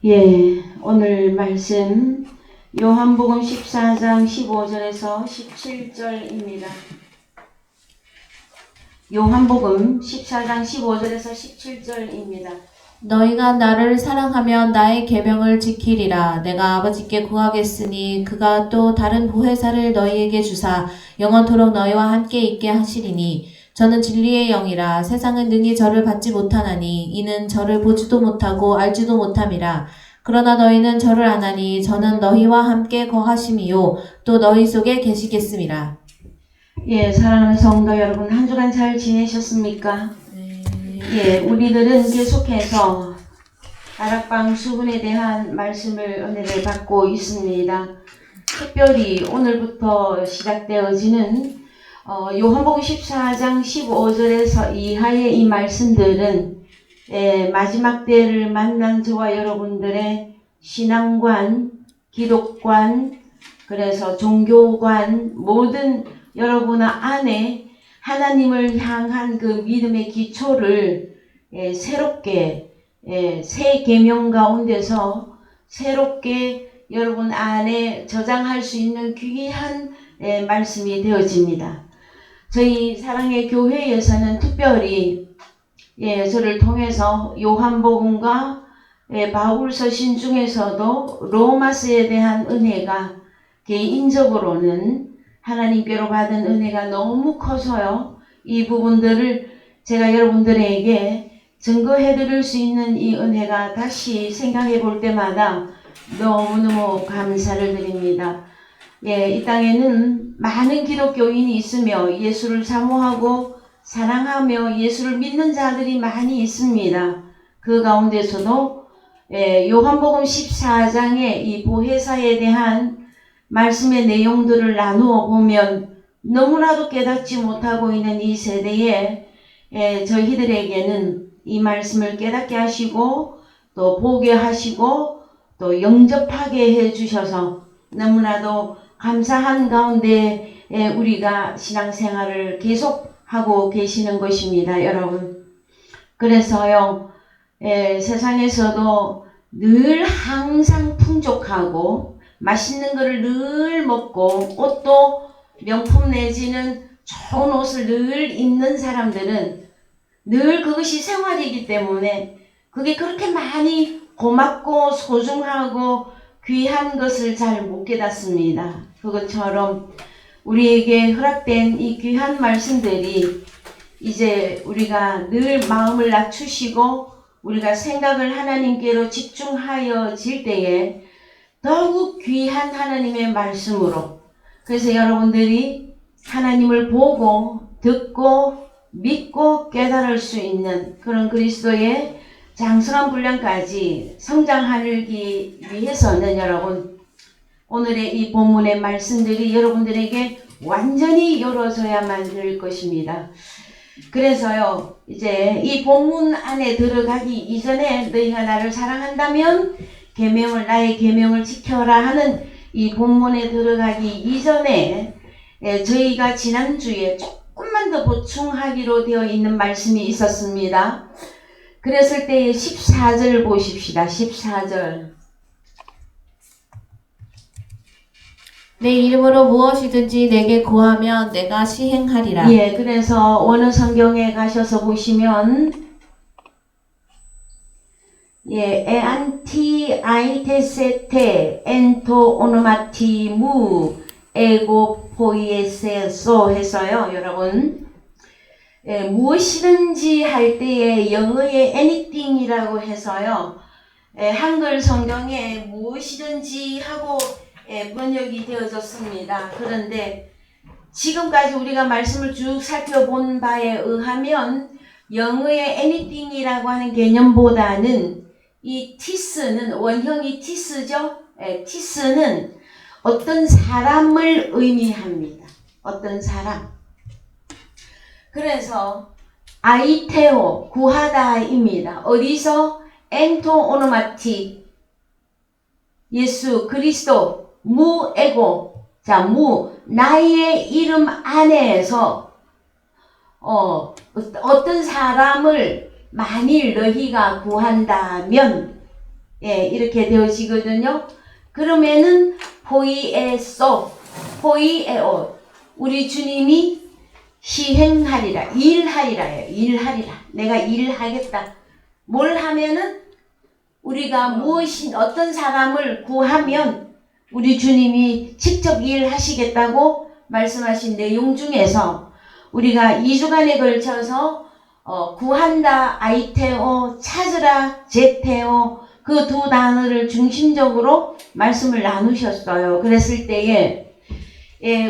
예, 오늘 말씀 요한복음 14장 15절에서 17절입니다. 요한복음 14장 15절에서 17절입니다. 너희가 나를 사랑하면 나의 계명을 지키리라. 내가 아버지께 구하겠으니 그가 또 다른 보혜사를 너희에게 주사 영원토록 너희와 함께 있게 하시리니 저는 진리의 영이라. 세상은 능히 저를 받지 못하나니 이는 저를 보지도 못하고 알지도 못함이라. 그러나 너희는 저를 아나니 저는 너희와 함께 거하심이요 또 너희 속에 계시겠음이라. 예, 사랑하는 성도 여러분, 한 주간 잘 지내셨습니까? 예, 우리들은 계속해서 다락방 수분에 대한 말씀을 은혜를 받고 있습니다. 특별히 오늘부터 시작되어지는 요한복음 14장 15절에서 이하의 이 말씀들은 마지막 때를 만난 저와 여러분들의 신앙관, 기독관, 그래서 종교관, 모든 여러분 안에 하나님을 향한 그 믿음의 기초를 새롭게 새 계명 가운데서 새롭게 여러분 안에 저장할 수 있는 귀한 말씀이 되어집니다. 저희 사랑의 교회에서는 특별히 저를 통해서 요한복음과 바울서신 중에서도 로마서에 대한 은혜가 개인적으로는 하나님께로 받은 은혜가 너무 커서요. 이 부분들을 제가 여러분들에게 증거해 드릴 수 있는 이 은혜가 다시 생각해 볼 때마다 너무너무 감사를 드립니다. 이 땅에는 많은 기독교인이 있으며 예수를 사모하고 사랑하며 예수를 믿는 자들이 많이 있습니다. 그 가운데서도 요한복음 14장의 이 보혜사에 대한 말씀의 내용들을 나누어 보면 너무나도 깨닫지 못하고 있는 이 세대에 저희들에게는 이 말씀을 깨닫게 하시고 또 보게 하시고 또 영접하게 해주셔서 너무나도 감사한 가운데 우리가 신앙생활을 계속하고 계시는 것입니다, 여러분. 그래서요, 세상에서도 늘 항상 풍족하고 맛있는 것을 늘 먹고 옷도 명품 내지는 좋은 옷을 늘 입는 사람들은 늘 그것이 생활이기 때문에 그게 그렇게 많이 고맙고 소중하고 귀한 것을 잘 못 깨닫습니다. 그것처럼 우리에게 허락된 이 귀한 말씀들이 이제 우리가 늘 마음을 낮추시고 우리가 생각을 하나님께로 집중하여질 때에 더욱 귀한 하나님의 말씀으로, 그래서 여러분들이 하나님을 보고 듣고 믿고 깨달을 수 있는 그런 그리스도의 장성한 분량까지 성장하기 위해서는 여러분, 오늘의 이 본문의 말씀들이 여러분들에게 완전히 열어져야만 될 것입니다. 그래서요, 이제 이 본문 안에 들어가기 이전에 너희가 나를 사랑한다면 나의 계명을 지켜라 하는 이 본문에 들어가기 이전에 저희가 지난주에 조금만 더 보충하기로 되어 있는 말씀이 있었습니다. 그랬을 때 14절 보십시다. 14절. 내 이름으로 무엇이든지 내게 구하면 내가 시행하리라. 그래서 어느 성경에 가셔서 보시면 에안티아이테세테 엔토 오노마티무 에고 포이에세소 해서요, 여러분. 무엇이든지 할 때에 영어의 anything이라고 해서요, 한글 성경에 무엇이든지 하고 번역이 되어졌습니다. 그런데 지금까지 우리가 말씀을 쭉 살펴본 바에 의하면 영어의 anything이라고 하는 개념보다는 이 티스는 원형이 티스죠. 티스는 어떤 사람을 의미합니다. 어떤 사람. 그래서 아이테오 구하다입니다. 어디서? 엔토 오노마티 예수 그리스도 무에고, 자, 나의 이름 안에서 어떤 사람을 만일 너희가 구한다면 예, 이렇게 되어지거든요. 그러면은 포이에소, 포이에오, 우리 주님이 시행하리라, 일하리라예요. 일하리라. 내가 일하겠다. 뭘 하면은 우리가 무엇인 어떤 사람을 구하면 우리 주님이 직접 일하시겠다고 말씀하신 내용 중에서 우리가 2주간에 걸쳐서 구한다, 아이테오, 찾으라, 제테오, 그 두 단어를 중심적으로 말씀을 나누셨어요. 그랬을 때에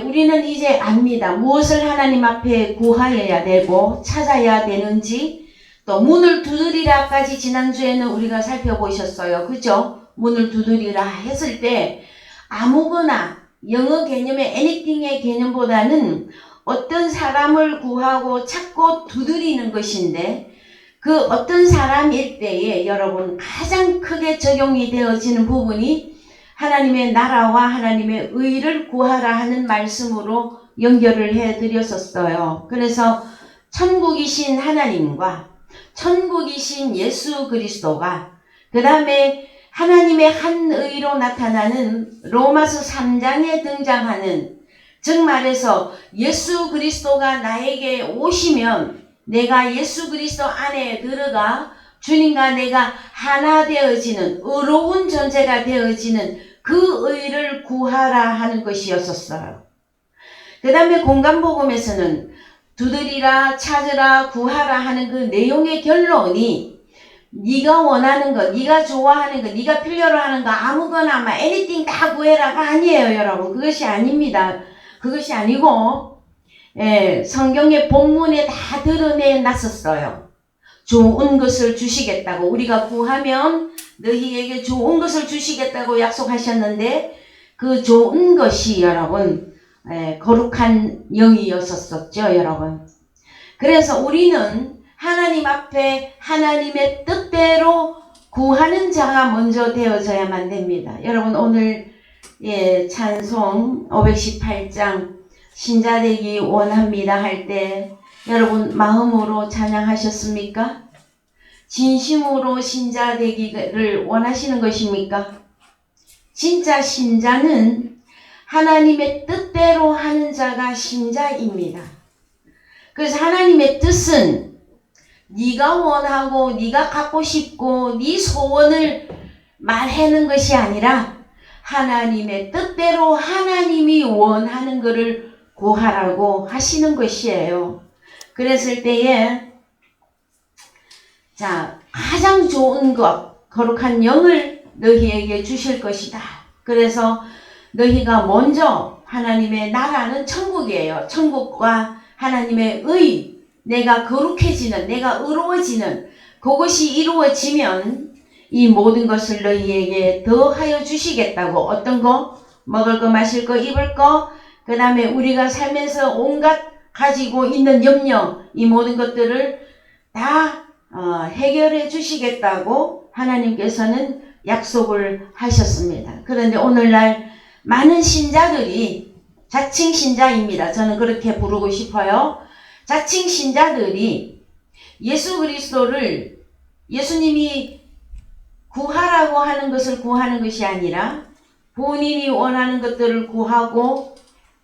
우리는 이제 압니다. 무엇을 하나님 앞에 구하여야 되고 찾아야 되는지, 또 문을 두드리라까지 지난주에는 우리가 살펴보셨어요. 그죠? 문을 두드리라 했을 때 아무거나 영어 개념의 anything의 개념보다는 어떤 사람을 구하고 찾고 두드리는 것인데, 그 어떤 사람일 때에 여러분 가장 크게 적용이 되어지는 부분이 하나님의 나라와 하나님의 의를 구하라 하는 말씀으로 연결을 해드렸었어요. 그래서 천국이신 하나님과 천국이신 예수 그리스도가, 그 다음에 하나님의 한 의로 나타나는 로마서 3장에 등장하는, 즉 말해서 예수 그리스도가 나에게 오시면 내가 예수 그리스도 안에 들어가 주님과 내가 하나 되어지는, 의로운 존재가 되어지는 그 의를 구하라 하는 것이었었어요. 그 다음에 공간복음에서는 두드리라, 찾으라, 구하라 하는 그 내용의 결론이 네가 원하는 것, 네가 좋아하는 것, 네가 필요로 하는 거 아무거나 막 anything 다 구해라가 아니에요, 여러분. 그것이 아닙니다. 그것이 아니고 성경의 본문에 다 드러내 놨었어요. 좋은 것을 주시겠다고, 우리가 구하면 너희에게 좋은 것을 주시겠다고 약속하셨는데, 그 좋은 것이 여러분 거룩한 영이었었죠, 여러분. 그래서 우리는 하나님 앞에 하나님의 뜻대로 구하는 자가 먼저 되어져야만 됩니다. 여러분 오늘 찬송 518장 신자되기 원합니다 할 때 여러분 마음으로 찬양하셨습니까? 진심으로 신자되기를 원하시는 것입니까? 진짜 신자는 하나님의 뜻대로 하는 자가 신자입니다. 그래서 하나님의 뜻은 네가 원하고 네가 갖고 싶고 네 소원을 말하는 것이 아니라 하나님의 뜻대로 하나님이 원하는 것을 구하라고 하시는 것이에요. 그랬을 때에 가장 좋은 것, 거룩한 영을 너희에게 주실 것이다. 그래서 너희가 먼저, 하나님의 나라는 천국이에요. 천국과 하나님의 의, 내가 거룩해지는, 내가 의로워지는 그것이 이루어지면 이 모든 것을 너희에게 더하여 주시겠다고. 어떤 거? 먹을 거, 마실 거, 입을 거, 그 다음에 우리가 살면서 온갖 가지고 있는 염려, 이 모든 것들을 다 해결해 주시겠다고 하나님께서는 약속을 하셨습니다. 그런데 오늘날 많은 신자들이, 자칭 신자입니다. 저는 그렇게 부르고 싶어요. 자칭 신자들이 예수 그리스도를, 예수님이 구하라고 하는 것을 구하는 것이 아니라 본인이 원하는 것들을 구하고,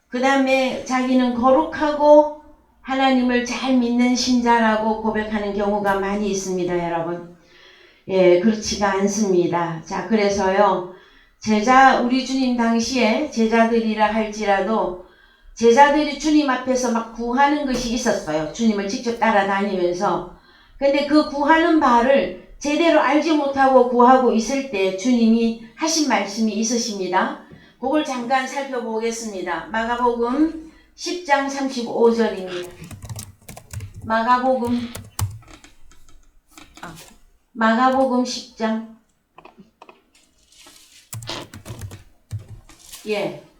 그 다음에 자기는 거룩하고 하나님을 잘 믿는 신자라고 고백하는 경우가 많이 있습니다, 여러분. 그렇지가 않습니다. 자, 그래서요, 우리 주님 당시에 제자들이라 할지라도 제자들이 주님 앞에서 막 구하는 것이 있었어요. 주님을 직접 따라다니면서. 근데 그 구하는 바를 제대로 알지 못하고 구하고 있을 때 주님이 하신 말씀이 있으십니다. 그걸 잠깐 살펴보겠습니다. 마가복음 10장 35절입니다. 마가복음 10장.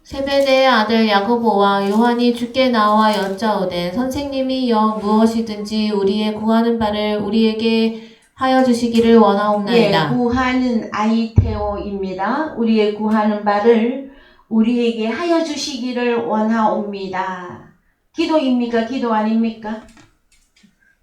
세베대의 아들 야고보와 요한이 주께 나와 여짜오되 선생님이 영 무엇이든지 우리의 구하는 바를 우리에게 하여 주시기를 원하옵나이다. 구하는 아이테오입니다. 우리의 구하는 바를 우리에게 하여 주시기를 원하옵니다. 기도입니까? 기도 아닙니까?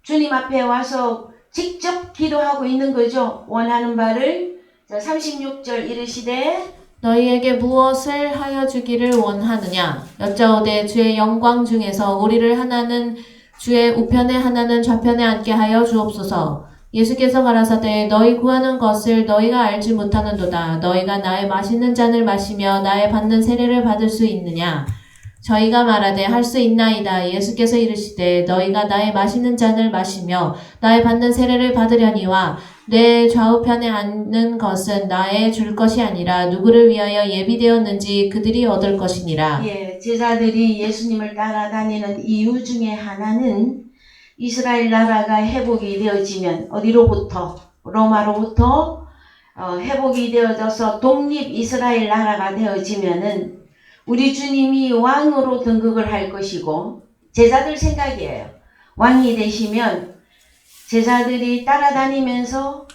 주님 앞에 와서 직접 기도하고 있는 거죠. 원하는 바를 자, 36절 이르시되 너희에게 무엇을 하여 주기를 원하느냐 여짜오되 주의 영광 중에서 우리를 하나는 주의 우편에 하나는 좌편에 앉게 하여 주옵소서. 예수께서 가라사대 너희 구하는 것을 너희가 알지 못하는도다. 너희가 나의 마시는 잔을 마시며 나의 받는 세례를 받을 수 있느냐. 저희가 말하되 할 수 있나이다. 예수께서 이르시되 너희가 나의 마시는 잔을 마시며 나의 받는 세례를 받으려니와 내 좌우편에 앉는 것은 나의 줄 것이 아니라 누구를 위하여 예비되었는지 그들이 얻을 것이니라. 예, 제자들이 예수님을 따라다니는 이유 중에 하나는 이스라엘 나라가 회복이 되어지면 어디로부터? 로마로부터 회복이 되어져서 독립 이스라엘 나라가 되어지면은 우리 주님이 왕으로 등극을 할 것이고 제자들 생각이에요. 왕이 되시면 제자들이 따라다니면서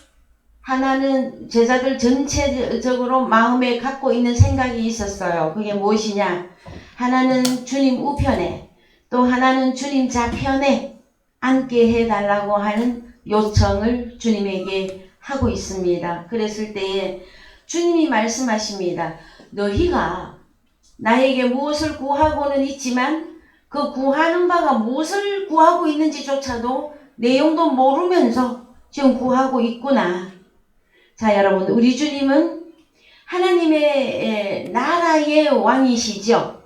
하나는 제자들 전체적으로 마음에 갖고 있는 생각이 있었어요. 그게 무엇이냐? 하나는 주님 우편에 또 하나는 주님 좌편에 앉게 해달라고 하는 요청을 주님에게 하고 있습니다. 그랬을 때에 주님이 말씀하십니다. 너희가 나에게 무엇을 구하고는 있지만 그 구하는 바가 무엇을 구하고 있는지조차도 내용도 모르면서 지금 구하고 있구나. 자, 여러분, 우리 주님은 하나님의 나라의 왕이시죠.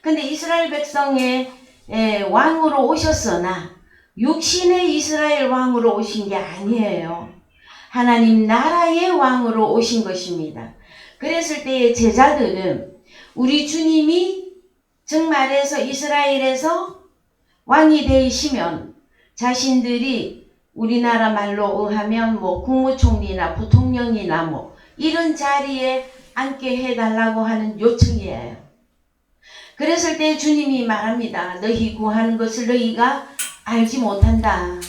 근데 이스라엘 백성의 왕으로 오셨으나 육신의 이스라엘 왕으로 오신 게 아니에요. 하나님 나라의 왕으로 오신 것입니다. 그랬을 때의 제자들은 우리 주님이 즉 말해서 이스라엘에서 왕이 되시면 자신들이 우리나라 말로 의하면 뭐 국무총리나 부통령이나 뭐 이런 자리에 앉게 해달라고 하는 요청이에요. 그랬을 때 주님이 말합니다. 너희 구하는 것을 너희가 알지 못한다.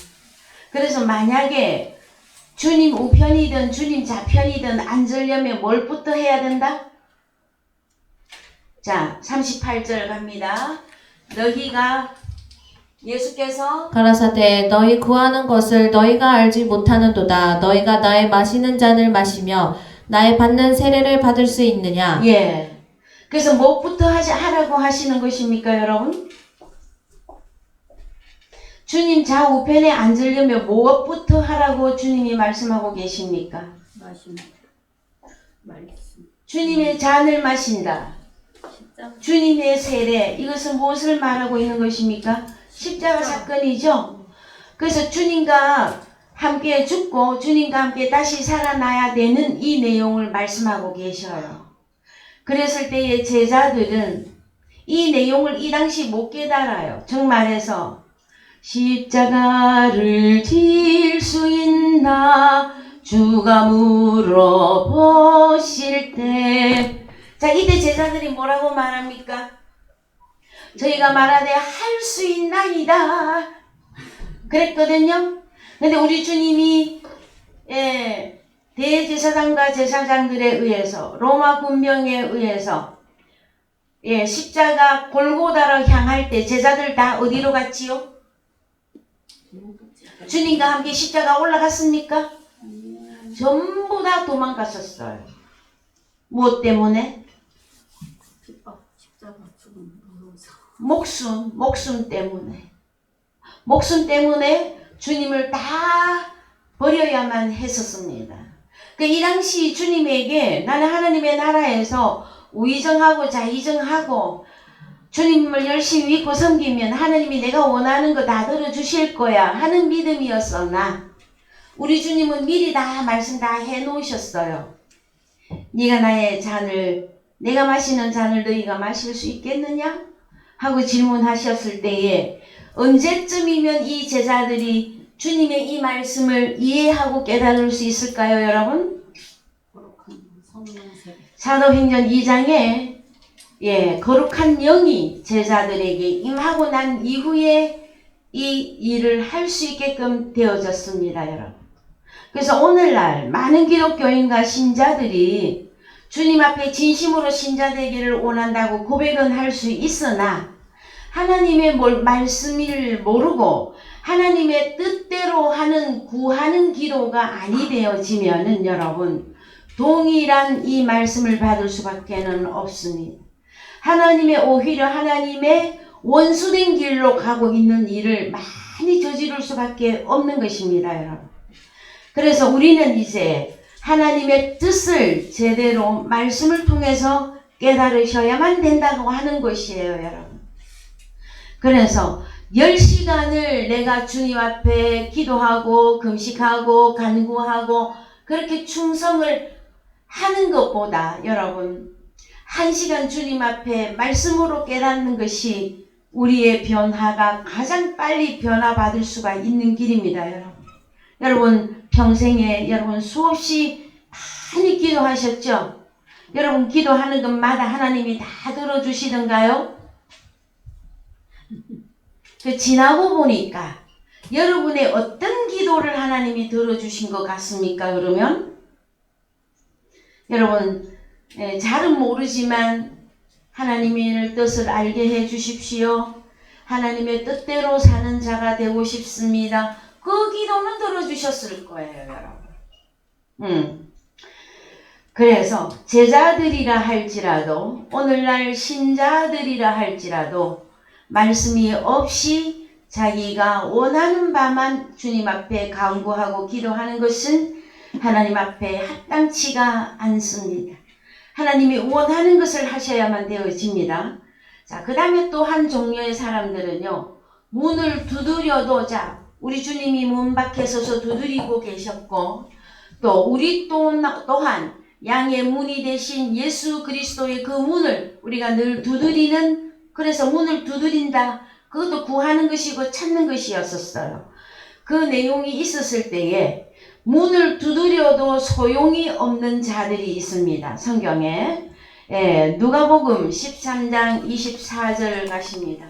그래서 만약에 주님 우편이든 주님 좌편이든 앉으려면 뭘부터 해야 된다? 자, 38절 갑니다. 너희가 예수께서 가라사대 너희 구하는 것을 너희가 알지 못하는도다. 너희가 나의 마시는 잔을 마시며 나의 받는 세례를 받을 수 있느냐. 예. 그래서 무엇부터 하라고 하시는 것입니까, 여러분? 주님 좌우편에 앉으려면 무엇부터 하라고 주님이 말씀하고 계십니까? 주님의 잔을 마신다. 주님의 세례, 이것은 무엇을 말하고 있는 것입니까? 십자가 사건이죠. 그래서 주님과 함께 죽고 주님과 함께 다시 살아나야 되는 이 내용을 말씀하고 계셔요. 그랬을 때의 제자들은 이 내용을 이 당시 못 깨달아요. 즉 말해서 십자가를 질 수 있나 주가 물어보실 때 자, 이때 제자들이 뭐라고 말합니까? 저희가 말하되 할 수 있나이다 그랬거든요. 근데 우리 주님이 대제사장과 제사장들에 의해서 로마 군병에 의해서 십자가 골고다로 향할 때 제자들 다 어디로 갔지요? 주님과 함께 십자가 올라갔습니까? 전부 다 도망갔었어요. 무엇 때문에? 목숨 때문에. 목숨 때문에 주님을 다 버려야만 했었습니다. 이 당시 주님에게 나는 하나님의 나라에서 우의정하고 자의정하고 주님을 열심히 믿고 섬기면 하나님이 내가 원하는 거 다 들어주실 거야 하는 믿음이었으나 우리 주님은 미리 다 말씀 다 해놓으셨어요. 네가 나의 잔을 내가 마시는 잔을 너희가 마실 수 있겠느냐? 하고 질문하셨을 때에 언제쯤이면 이 제자들이 주님의 이 말씀을 이해하고 깨달을 수 있을까요, 여러분? 사도행전 2장에 거룩한 영이 제자들에게 임하고 난 이후에 이 일을 할 수 있게끔 되어졌습니다, 여러분. 그래서 오늘날 많은 기독교인과 신자들이 주님 앞에 진심으로 신자 되기를 원한다고 고백은 할 수 있으나 하나님의 말씀을 모르고 하나님의 뜻대로 하는 구하는 기도가 아니 되어지면은 여러분 동일한 이 말씀을 받을 수밖에는 없습니다. 오히려 하나님의 원수된 길로 가고 있는 일을 많이 저지를 수밖에 없는 것입니다, 여러분. 그래서 우리는 이제 하나님의 뜻을 제대로 말씀을 통해서 깨달으셔야만 된다고 하는 것이에요, 여러분. 그래서 10시간을 내가 주님 앞에 기도하고 금식하고 간구하고 그렇게 충성을 하는 것보다 여러분 1시간 주님 앞에 말씀으로 깨닫는 것이 우리의 변화가 가장 빨리 변화받을 수가 있는 길입니다, 여러분. 여러분 평생에 여러분 수없이 많이 기도하셨죠? 여러분 기도하는 것마다 하나님이 다 들어주시던가요? 지나고 보니까 여러분의 어떤 기도를 하나님이 들어주신 것 같습니까? 그러면 여러분 잘은 모르지만 하나님의 뜻을 알게 해 주십시오. 하나님의 뜻대로 사는 자가 되고 싶습니다. 그 기도는 들어주셨을 거예요, 여러분. 그래서 제자들이라 할지라도 오늘날 신자들이라 할지라도 말씀이 없이 자기가 원하는 바만 주님 앞에 간구하고 기도하는 것은 하나님 앞에 합당치가 않습니다. 하나님이 원하는 것을 하셔야만 되어집니다. 자, 그 다음에 또 한 종류의 사람들은요, 문을 두드려도, 우리 주님이 문 밖에 서서 두드리고 계셨고, 또 우리 또한 양의 문이 되신 예수 그리스도의 그 문을 우리가 늘 두드리는, 그래서 문을 두드린다. 그것도 구하는 것이고 찾는 것이었었어요. 그 내용이 있었을 때에 문을 두드려도 소용이 없는 자들이 있습니다. 성경에. 누가복음 13장 24절 가십니다.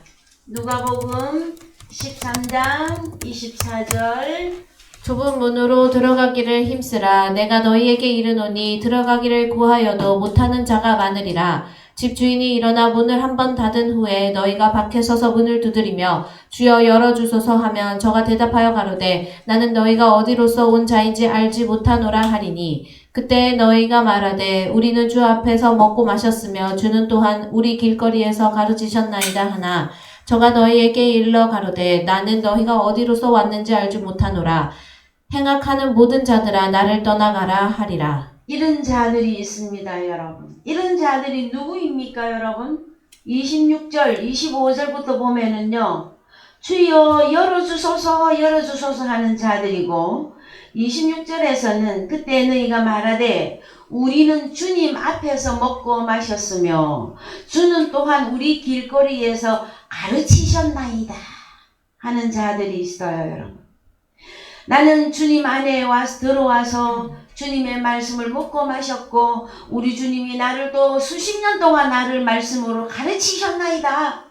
누가복음 13장 24절. 좁은 문으로 들어가기를 힘쓰라. 내가 너희에게 이르노니 들어가기를 구하여도 못하는 자가 많으리라. 집주인이 일어나 문을 한 번 닫은 후에 너희가 밖에 서서 문을 두드리며 주여 열어주소서 하면 저가 대답하여 가로되 나는 너희가 어디로서 온 자인지 알지 못하노라 하리니 그때 너희가 말하되 우리는 주 앞에서 먹고 마셨으며 주는 또한 우리 길거리에서 가르치셨나이다 하나 저가 너희에게 일러 가로되 나는 너희가 어디로서 왔는지 알지 못하노라. 행악하는 모든 자들아 나를 떠나가라 하리라. 이런 자들이 있습니다, 여러분. 이런 자들이 누구입니까, 여러분? 26절, 25절부터 보면은요, 주여 열어주소서 열어주소서 하는 자들이고 26절에서는 그때 너희가 말하되 우리는 주님 앞에서 먹고 마셨으며 주는 또한 우리 길거리에서 가르치셨나이다 하는 자들이 있어요, 여러분. 나는 주님 안에 들어와서 주님의 말씀을 먹고 마셨고 우리 주님이 나를 또 수십 년 동안 나를 말씀으로 가르치셨나이다.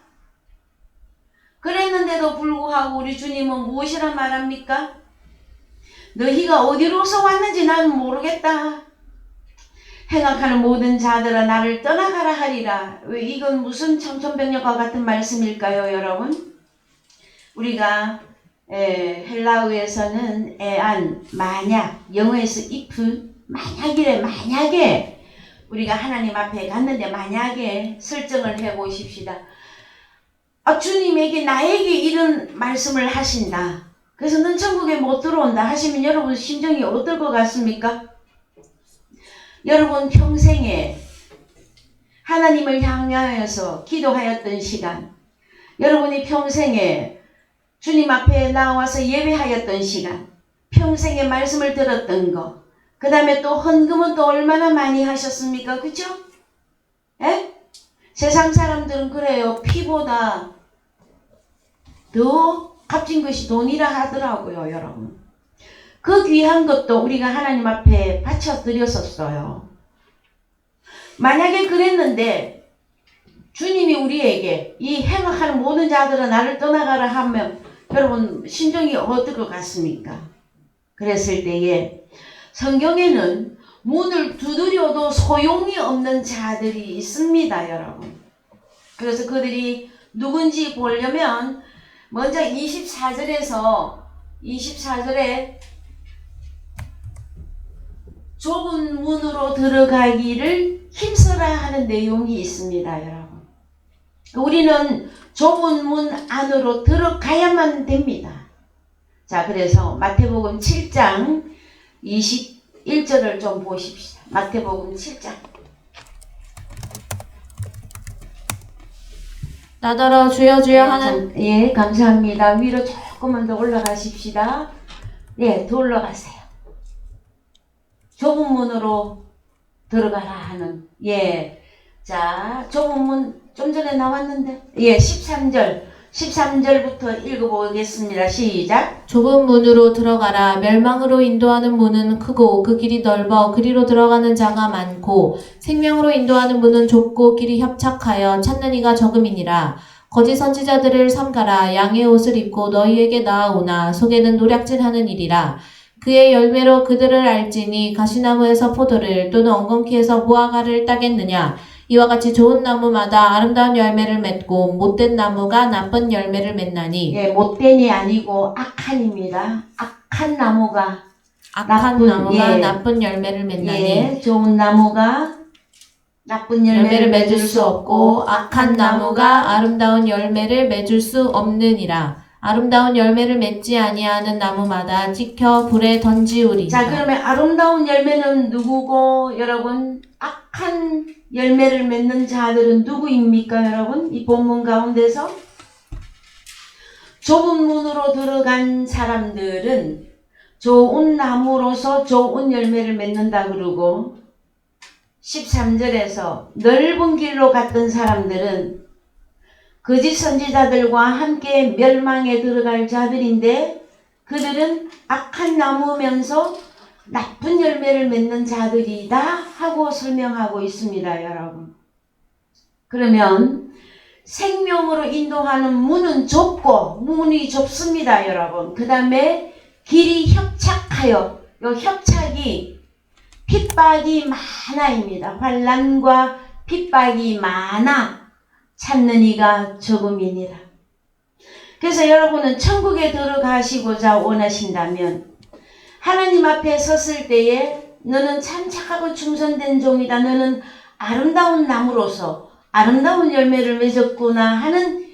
그랬는데도 불구하고 우리 주님은 무엇이라 말합니까? 너희가 어디로서 왔는지 나는 모르겠다. 행악하는 모든 자들아 나를 떠나가라 하리라. 왜 이건 무슨 청천벽력과 같은 말씀일까요, 여러분? 우리가 헬라어에서는 만약, 영어에서 if, 만약에 우리가 하나님 앞에 갔는데 만약에 설정을 해보십시다. 주님에게 나에게 이런 말씀을 하신다. 그래서 넌 천국에 못 들어온다 하시면 여러분 심정이 어떨 것 같습니까? 여러분 평생에 하나님을 향하여서 기도하였던 시간, 여러분이 평생에 주님 앞에 나와서 예배하였던 시간, 평생에 말씀을 들었던 거, 그 다음에 또 헌금은 또 얼마나 많이 하셨습니까? 그죠? 세상 사람들은 그래요. 피보다 더 값진 것이 돈이라 하더라고요, 여러분. 그 귀한 것도 우리가 하나님 앞에 바쳐 드렸었어요. 만약에 그랬는데 주님이 우리에게 이 행악하는 모든 자들은 나를 떠나가라 하면 여러분 심정이 어떨 것 같습니까? 그랬을 때에 성경에는 문을 두드려도 소용이 없는 자들이 있습니다, 여러분. 그래서 그들이 누군지 보려면 먼저 24절에 좁은 문으로 들어가기를 힘써라 하는 내용이 있습니다, 여러분. 우리는 좁은 문 안으로 들어가야만 됩니다. 자, 그래서 마태복음 7장 21절을 좀 보십시다. 마태복음 7장. 나더러 주여 주여 하는 예, 감사합니다. 위로 조금만 더 올라가십시다. 예, 더 올라가세요. 좁은 문으로 들어가라 하는, 예. 자, 좁은 문 좀 전에 나왔는데, 예, 13절부터 읽어보겠습니다. 시작. 좁은 문으로 들어가라. 멸망으로 인도하는 문은 크고 그 길이 넓어 그리로 들어가는 자가 많고 생명으로 인도하는 문은 좁고 길이 협착하여 찾는 이가 적음이니라. 거짓 선지자들을 삼가라. 양의 옷을 입고 너희에게 나아오나 속에는 노략질하는 일이라. 그의 열매로 그들을 알지니 가시나무에서 포도를 또는 엉겅퀴에서 무화과를 따겠느냐. 이와 같이 좋은 나무마다 아름다운 열매를 맺고 못된 나무가 나쁜 열매를 맺나니. 예, 못된이 아니고 악한입니다. 악한 나무가 나무가 예. 나쁜 열매를 맺나니. 예, 좋은 나무가 나쁜 열매를 맺을 수 없고 악한 나무가 아름다운 열매를 맺을 수 없느니라. 아름다운 열매를 맺지 아니하는 나무마다 찍혀 불에 던지우리니라. 자, 그러면 아름다운 열매는 누구고 여러분? 악한 열매를 맺는 자들은 누구입니까, 여러분? 이 본문 가운데서 좁은 문으로 들어간 사람들은 좋은 나무로서 좋은 열매를 맺는다 그러고 13절에서 넓은 길로 갔던 사람들은 거짓 선지자들과 함께 멸망에 들어갈 자들인데 그들은 악한 나무면서 나쁜 열매를 맺는 자들이다 하고 설명하고 있습니다, 여러분. 그러면 생명으로 인도하는 문은 좁고 문이 좁습니다, 여러분. 그 다음에 길이 협착하여, 요 협착이 핍박이 많아입니다. 환난과 핍박이 많아 찾는 이가 적음이니라. 그래서 여러분은 천국에 들어가시고자 원하신다면 하나님 앞에 섰을 때에 너는 참 착하고 충성된 종이다. 너는 아름다운 나무로서 아름다운 열매를 맺었구나 하는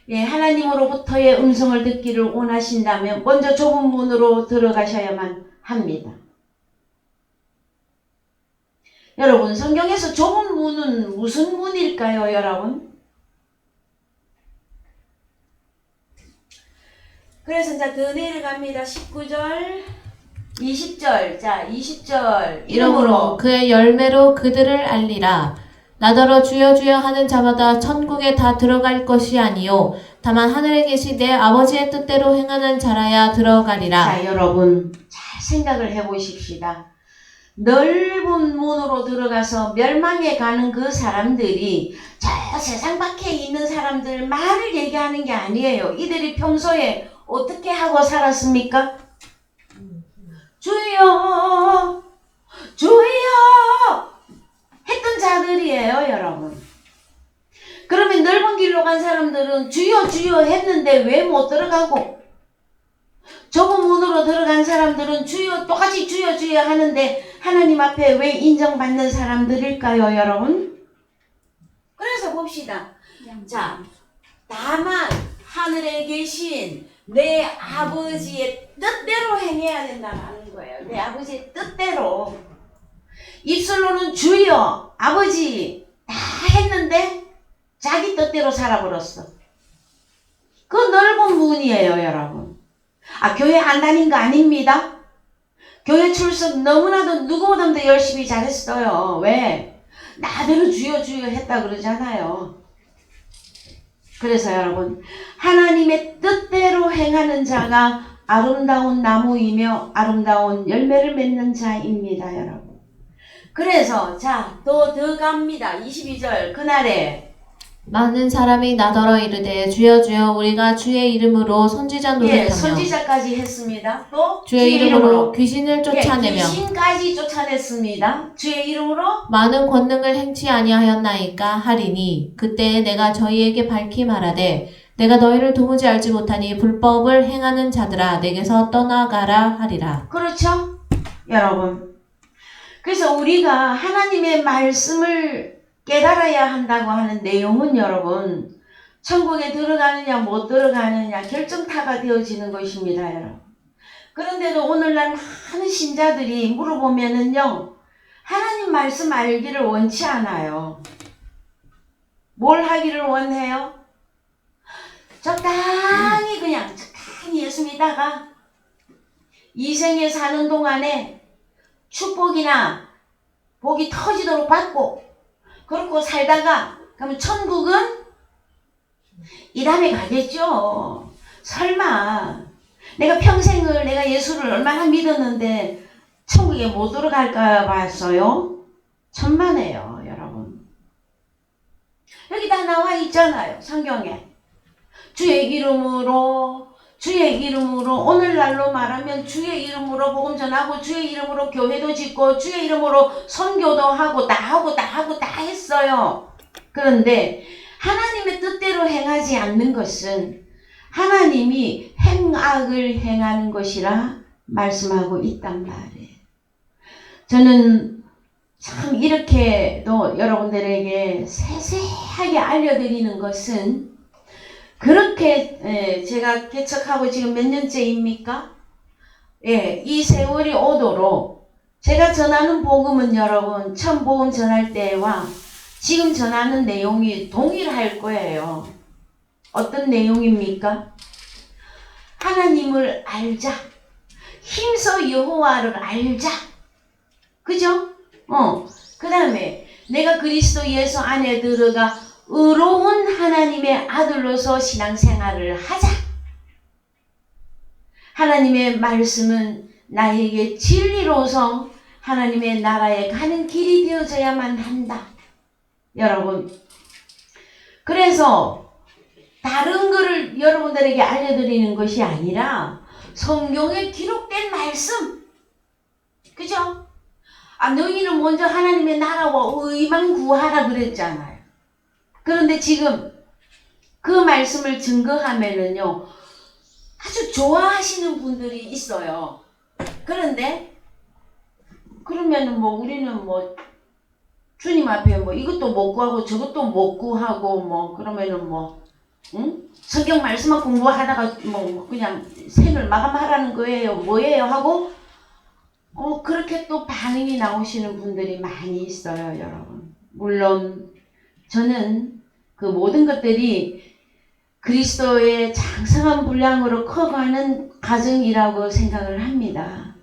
하나님으로부터의 음성을 듣기를 원하신다면 먼저 좁은 문으로 들어가셔야만 합니다. 여러분, 성경에서 좁은 문은 무슨 문일까요, 여러분? 그래서 이제 더 내려갑니다. 19절, 20절. 자, 20절. 이러므로 그의 열매로 그들을 알리라. 나더러 주여 주여 하는 자마다 천국에 다 들어갈 것이 아니요 다만 하늘에 계신 내 아버지의 뜻대로 행하는 자라야 들어가리라. 자, 여러분 잘 생각을 해보십시다. 넓은 문으로 들어가서 멸망에 가는 그 사람들이 저 세상 밖에 있는 사람들만을 얘기하는 게 아니에요. 이들이 평소에 어떻게 하고 살았습니까? 주여 주여 했던 자들이에요, 여러분. 그러면 넓은 길로 간 사람들은 주여 주여 했는데 왜 못 들어가고, 좁은 문으로 들어간 사람들은 주여 똑같이 주여 주여 하는데 하나님 앞에 왜 인정받는 사람들일까요, 여러분? 그래서 봅시다. 자, 다만 하늘에 계신 내 아버지의 뜻대로 행해야 된다는 거예요. 내 아버지의 뜻대로. 입술로는 주여 아버지 다 했는데 자기 뜻대로 살아버렸어. 그 넓은 문이에요, 여러분. 교회 안 다닌 거 아닙니다. 교회 출석 너무나도 누구보다도 더 열심히 잘했어요. 왜? 나대로 주여 주여 했다 그러잖아요. 그래서 여러분, 하나님의 뜻대로 행하는 자가 아름다운 나무이며 아름다운 열매를 맺는 자입니다, 여러분. 그래서 자, 더 갑니다. 22절. 그날에 많은 사람이 나더러 이르되 주여 주여 우리가 주의 이름으로 선지자 노릇하며 선지자까지 했습니다. 또 주의 이름으로 귀신을 쫓아내며 귀신까지 쫓아냈습니다. 주의 이름으로 많은 권능을 행치 아니하였나이까 하리니 그때에 내가 저희에게 밝히 말하되 내가 너희를 도무지 알지 못하니 불법을 행하는 자들아 내게서 떠나가라 하리라. 그렇죠? 여러분, 그래서 우리가 하나님의 말씀을 깨달아야 한다고 하는 내용은 여러분, 천국에 들어가느냐 못 들어가느냐 결정타가 되어지는 것입니다, 여러분. 그런데도 오늘날 많은 신자들이 물어보면은요, 하나님 말씀 알기를 원치 않아요. 뭘 하기를 원해요? 적당히 예수 믿다가 이 생에 사는 동안에 축복이나 복이 터지도록 받고 그렇고 살다가 그러면 천국은 이 다음에 가겠죠. 설마 내가 평생을 내가 예수를 얼마나 믿었는데 천국에 못 들어갈까 봤어요? 천만에요, 여러분. 여기 다 나와 있잖아요, 성경에. 주의 이름으로 오늘날로 말하면 주의 이름으로 복음 전하고 주의 이름으로 교회도 짓고 주의 이름으로 선교도 하고 다 했어요. 그런데 하나님의 뜻대로 행하지 않는 것은 하나님이 행악을 행하는 것이라 말씀하고 있단 말이에요. 저는 참 이렇게도 여러분들에게 세세하게 알려드리는 것은 그렇게 제가 개척하고 지금 몇 년째입니까? 이 세월이 오도록 제가 전하는 복음은 여러분 처음 복음 전할 때와 지금 전하는 내용이 동일할 거예요. 어떤 내용입니까? 하나님을 알자. 힘써 여호와를 알자. 그죠? 그 다음에 내가 그리스도 예수 안에 들어가 의로운 하나님의 아들로서 신앙생활을 하자. 하나님의 말씀은 나에게 진리로서 하나님의 나라에 가는 길이 되어져야만 한다. 여러분, 그래서 다른 것을 여러분들에게 알려드리는 것이 아니라 성경에 기록된 말씀, 그죠? 너희는 먼저 하나님의 나라와 의만 구하라 그랬잖아요. 그런데 지금 그 말씀을 증거하면은요, 아주 좋아하시는 분들이 있어요. 그런데 그러면은 우리는 주님 앞에 이것도 못 구하고 저것도 못 구하고 그러면은 성경 말씀만 공부하다가 그냥 생을 마감하라는 거예요. 뭐예요? 하고 그렇게 또 반응이 나오시는 분들이 많이 있어요, 여러분. 물론 저는 그 모든 것들이 그리스도의 장성한 분량으로 커가는 과정이라고 생각을 합니다.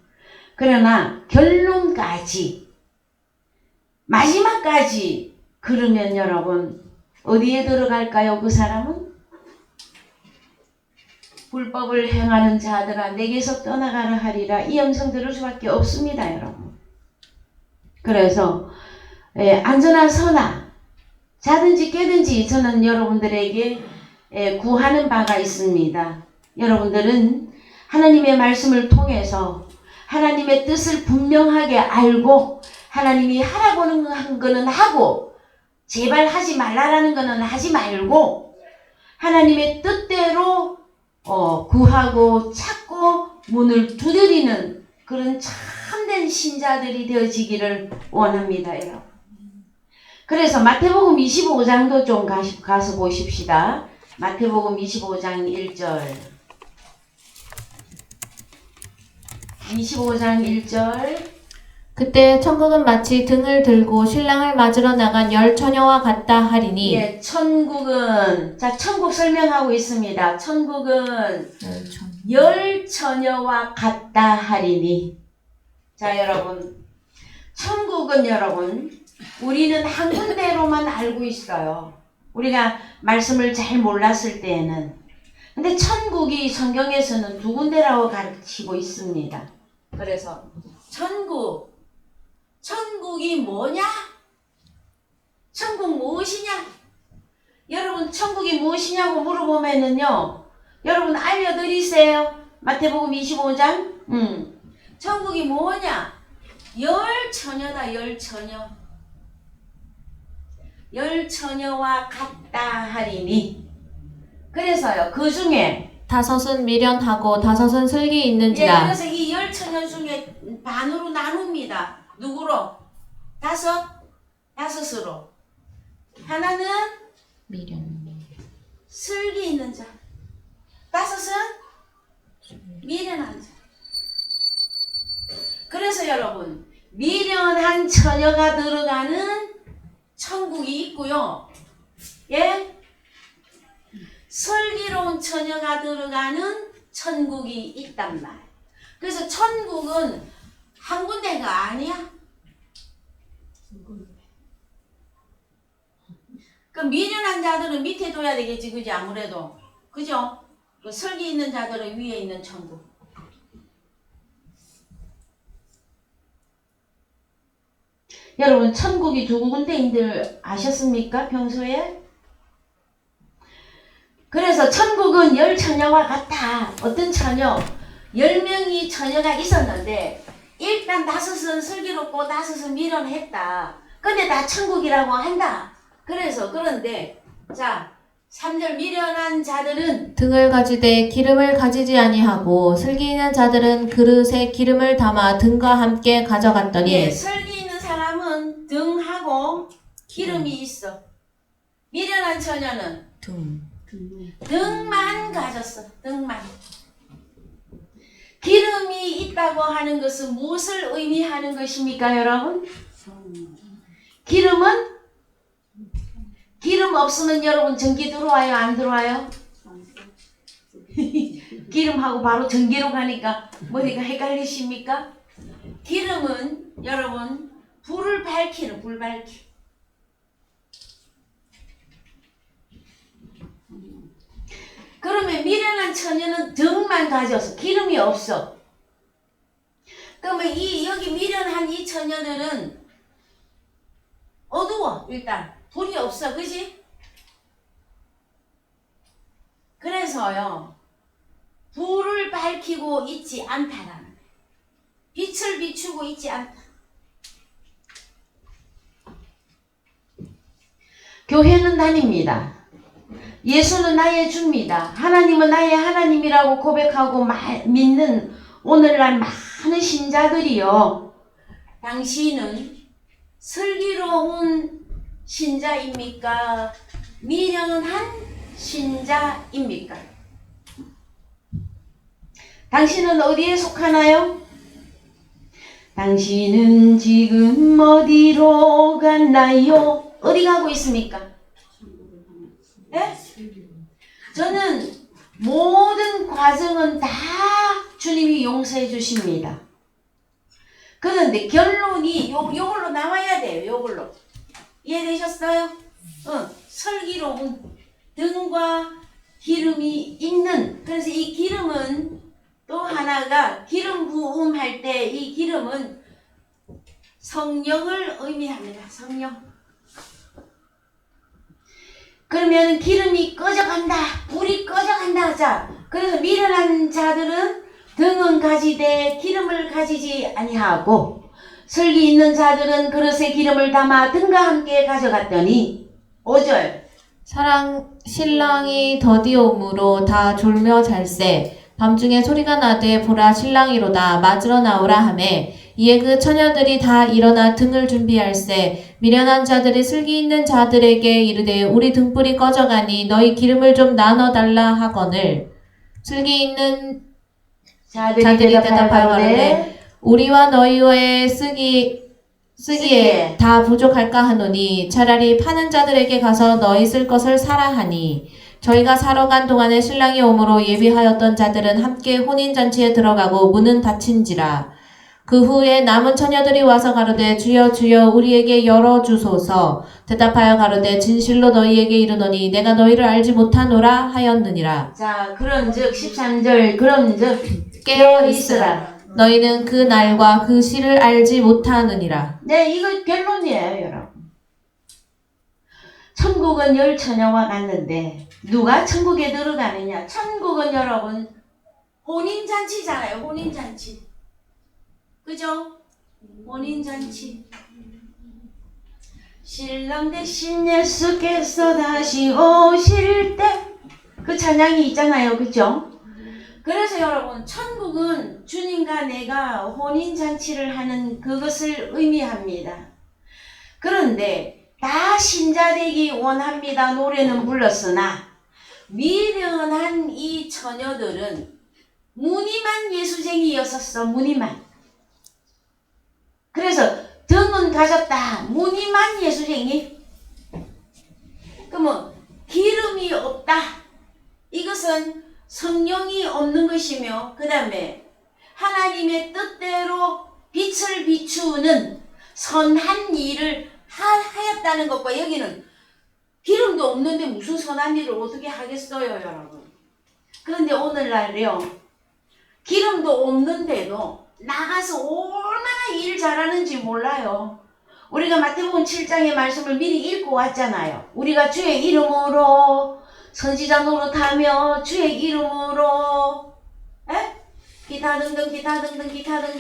그러나 결론까지 마지막까지 그러면 여러분 어디에 들어갈까요? 그 사람은? 불법을 행하는 자들아 내게서 떠나가라 하리라. 이 음성 들을 수밖에 없습니다, 여러분. 그래서 안전한 선악 자든지 깨든지 저는 여러분들에게 구하는 바가 있습니다. 여러분들은 하나님의 말씀을 통해서 하나님의 뜻을 분명하게 알고 하나님이 하라고 한 거는 하고 제발 하지 말라라는 거는 하지 말고 하나님의 뜻대로 구하고 찾고 문을 두드리는 그런 참된 신자들이 되어지기를 원합니다, 여러분. 그래서 마태복음 25장도 좀 가서 보십시다. 마태복음 25장 1절. 25장 1절. 그때 천국은 마치 등을 들고 신랑을 맞으러 나간 열 처녀와 같다 하리니. 천국은 천국 설명하고 있습니다. 천국은 열 처녀와 같다 하리니. 여러분, 천국은 여러분 우리는 한 군데로만 알고 있어요. 우리가 말씀을 잘 몰랐을 때에는. 근데 천국이 성경에서는 두 군데라고 가르치고 있습니다. 그래서 천국이 뭐냐? 천국 무엇이냐? 여러분 천국이 무엇이냐고 물어보면은요, 여러분 알려드리세요. 마태복음 25장. 천국이 뭐냐? 열 처녀다, 열 처녀. 열 처녀와 같다 하리니. 그래서요, 그 중에 다섯은 미련하고 다섯은 슬기 있는지라. 그래서 이 열 처녀 중에 반으로 나눕니다. 누구로? 다섯으로. 하나는 미련. 슬기 있는 자. 다섯은 미련한 자. 그래서 여러분, 미련한 처녀가 들어가는 천국이 있고요. 예? 슬기로운 처녀가 들어가는 천국이 있단 말이에요. 그래서 천국은 한 군데가 아니야. 그 미련한 자들은 밑에 둬야 되겠지, 그지? 아무래도. 그죠? 그 슬기 있는 자들은 위에 있는 천국. 여러분, 천국이 두 군데인들 아셨습니까? 평소에? 그래서 천국은 10처녀와 같다. 어떤 처녀? 10명이 처녀가 있었는데 일단 5은 슬기롭고 5은 미련했다. 근데 다 천국이라고 한다. 그래서 그런데 자 3절 미련한 자들은 등을 가지되 기름을 가지지 아니하고 슬기 있는 자들은 그릇에 기름을 담아 등과 함께 가져갔더니 예, 슬기 있는 사람은 등하고 기름이 있어. 미련한 처녀는 등만 가졌어. 등만. 기름이 있다고 하는 것은 무엇을 의미하는 것입니까, 여러분? 기름은? 기름 없으면 여러분 전기 들어와요, 안 들어와요? 기름하고 바로 전기로 가니까 머리가 헷갈리십니까? 기름은 여러분 불을 밝히는 불 밝히. 그러면 미련한 처녀는 등만 가져서 기름이 없어. 그러면 여기 미련한 이 처녀들은 어두워. 일단 불이 없어, 그지? 그래서요 불을 밝히고 있지 않다라는 거예요. 빛을 비추고 있지 않다. 교회는 다닙니다. 예수는 나의 주입니다. 하나님은 나의 하나님이라고 고백하고 믿는 오늘날 많은 신자들이요. 당신은 슬기로운 신자입니까? 미련한 신자입니까? 당신은 어디에 속하나요? 당신은 지금 어디로 갔나요? 어디 가고 있습니까? 네? 저는 모든 과정은 다 주님이 용서해 주십니다. 그런데 결론이 요걸로 나와야 돼요. 요걸로. 이해되셨어요? 슬기로운 등과 기름이 있는. 그래서 이 기름은 또 하나가 기름 부음할 때 이 기름은 성령을 의미합니다. 성령. 그러면 기름이 꺼져간다. 불이 꺼져간다. 자, 그래서 미련한 자들은 등은 가지되 기름을 가지지 아니하고 슬기 있는 자들은 그릇에 기름을 담아 등과 함께 가져갔더니 5절 신랑이 더디오므로 다 졸며 잘세 밤중에 소리가 나되 보라 신랑이로다 맞으러 나오라 하매 이에 그 처녀들이 다 일어나 등을 준비할세 미련한 자들이 슬기 있는 자들에게 이르되 우리 등불이 꺼져가니 너희 기름을 좀 나눠달라 하거늘 슬기 있는 자들이 대답하여 가로되 우리와 너희의 쓰기에 다 부족할까 하노니 차라리 파는 자들에게 가서 너희 쓸 것을 사라 하니 저희가 사러 간 동안에 신랑이 오므로 예비하였던 자들은 함께 혼인잔치에 들어가고 문은 닫힌지라. 그 후에 남은 처녀들이 와서 가로되 주여 주여 우리에게 열어주소서. 대답하여 가로되 진실로 너희에게 이르노니 내가 너희를 알지 못하노라 하였느니라. 자, 그런즉 13절 그런즉 깨어 있으라. 너희는 그 날과 그 시를 알지 못하느니라. 네, 이거 결론이에요, 여러분. 천국은 10처녀와 같는데 누가 천국에 들어가느냐? 천국은 여러분 혼인잔치잖아요. 혼인잔치. 그죠? 혼인잔치. 신랑 대신 예수께서 다시 오실 때 그 찬양이 있잖아요. 그죠? 그래서 여러분, 천국은 주님과 내가 혼인잔치를 하는 그것을 의미합니다. 그런데 다 신자되기 원합니다 노래는 불렀으나 미련한 이 처녀들은 무늬만 예수쟁이였었어. 무늬만. 그래서 등은 가졌다. 무늬만 예수쟁이. 그러면 기름이 없다. 이것은 성령이 없는 것이며, 그 다음에 하나님의 뜻대로 빛을 비추는 선한 일을 하였다는 것과, 여기는 기름도 없는데 무슨 선한 일을 어떻게 하겠어요, 여러분. 그런데 오늘날요, 기름도 없는데도 나가서 얼마나 일 잘하는지 몰라요. 우리가 마태복음 7장의 말씀을 미리 읽고 왔잖아요. 우리가 주의 이름으로 선지자 노릇하며 주의 이름으로 기타 등등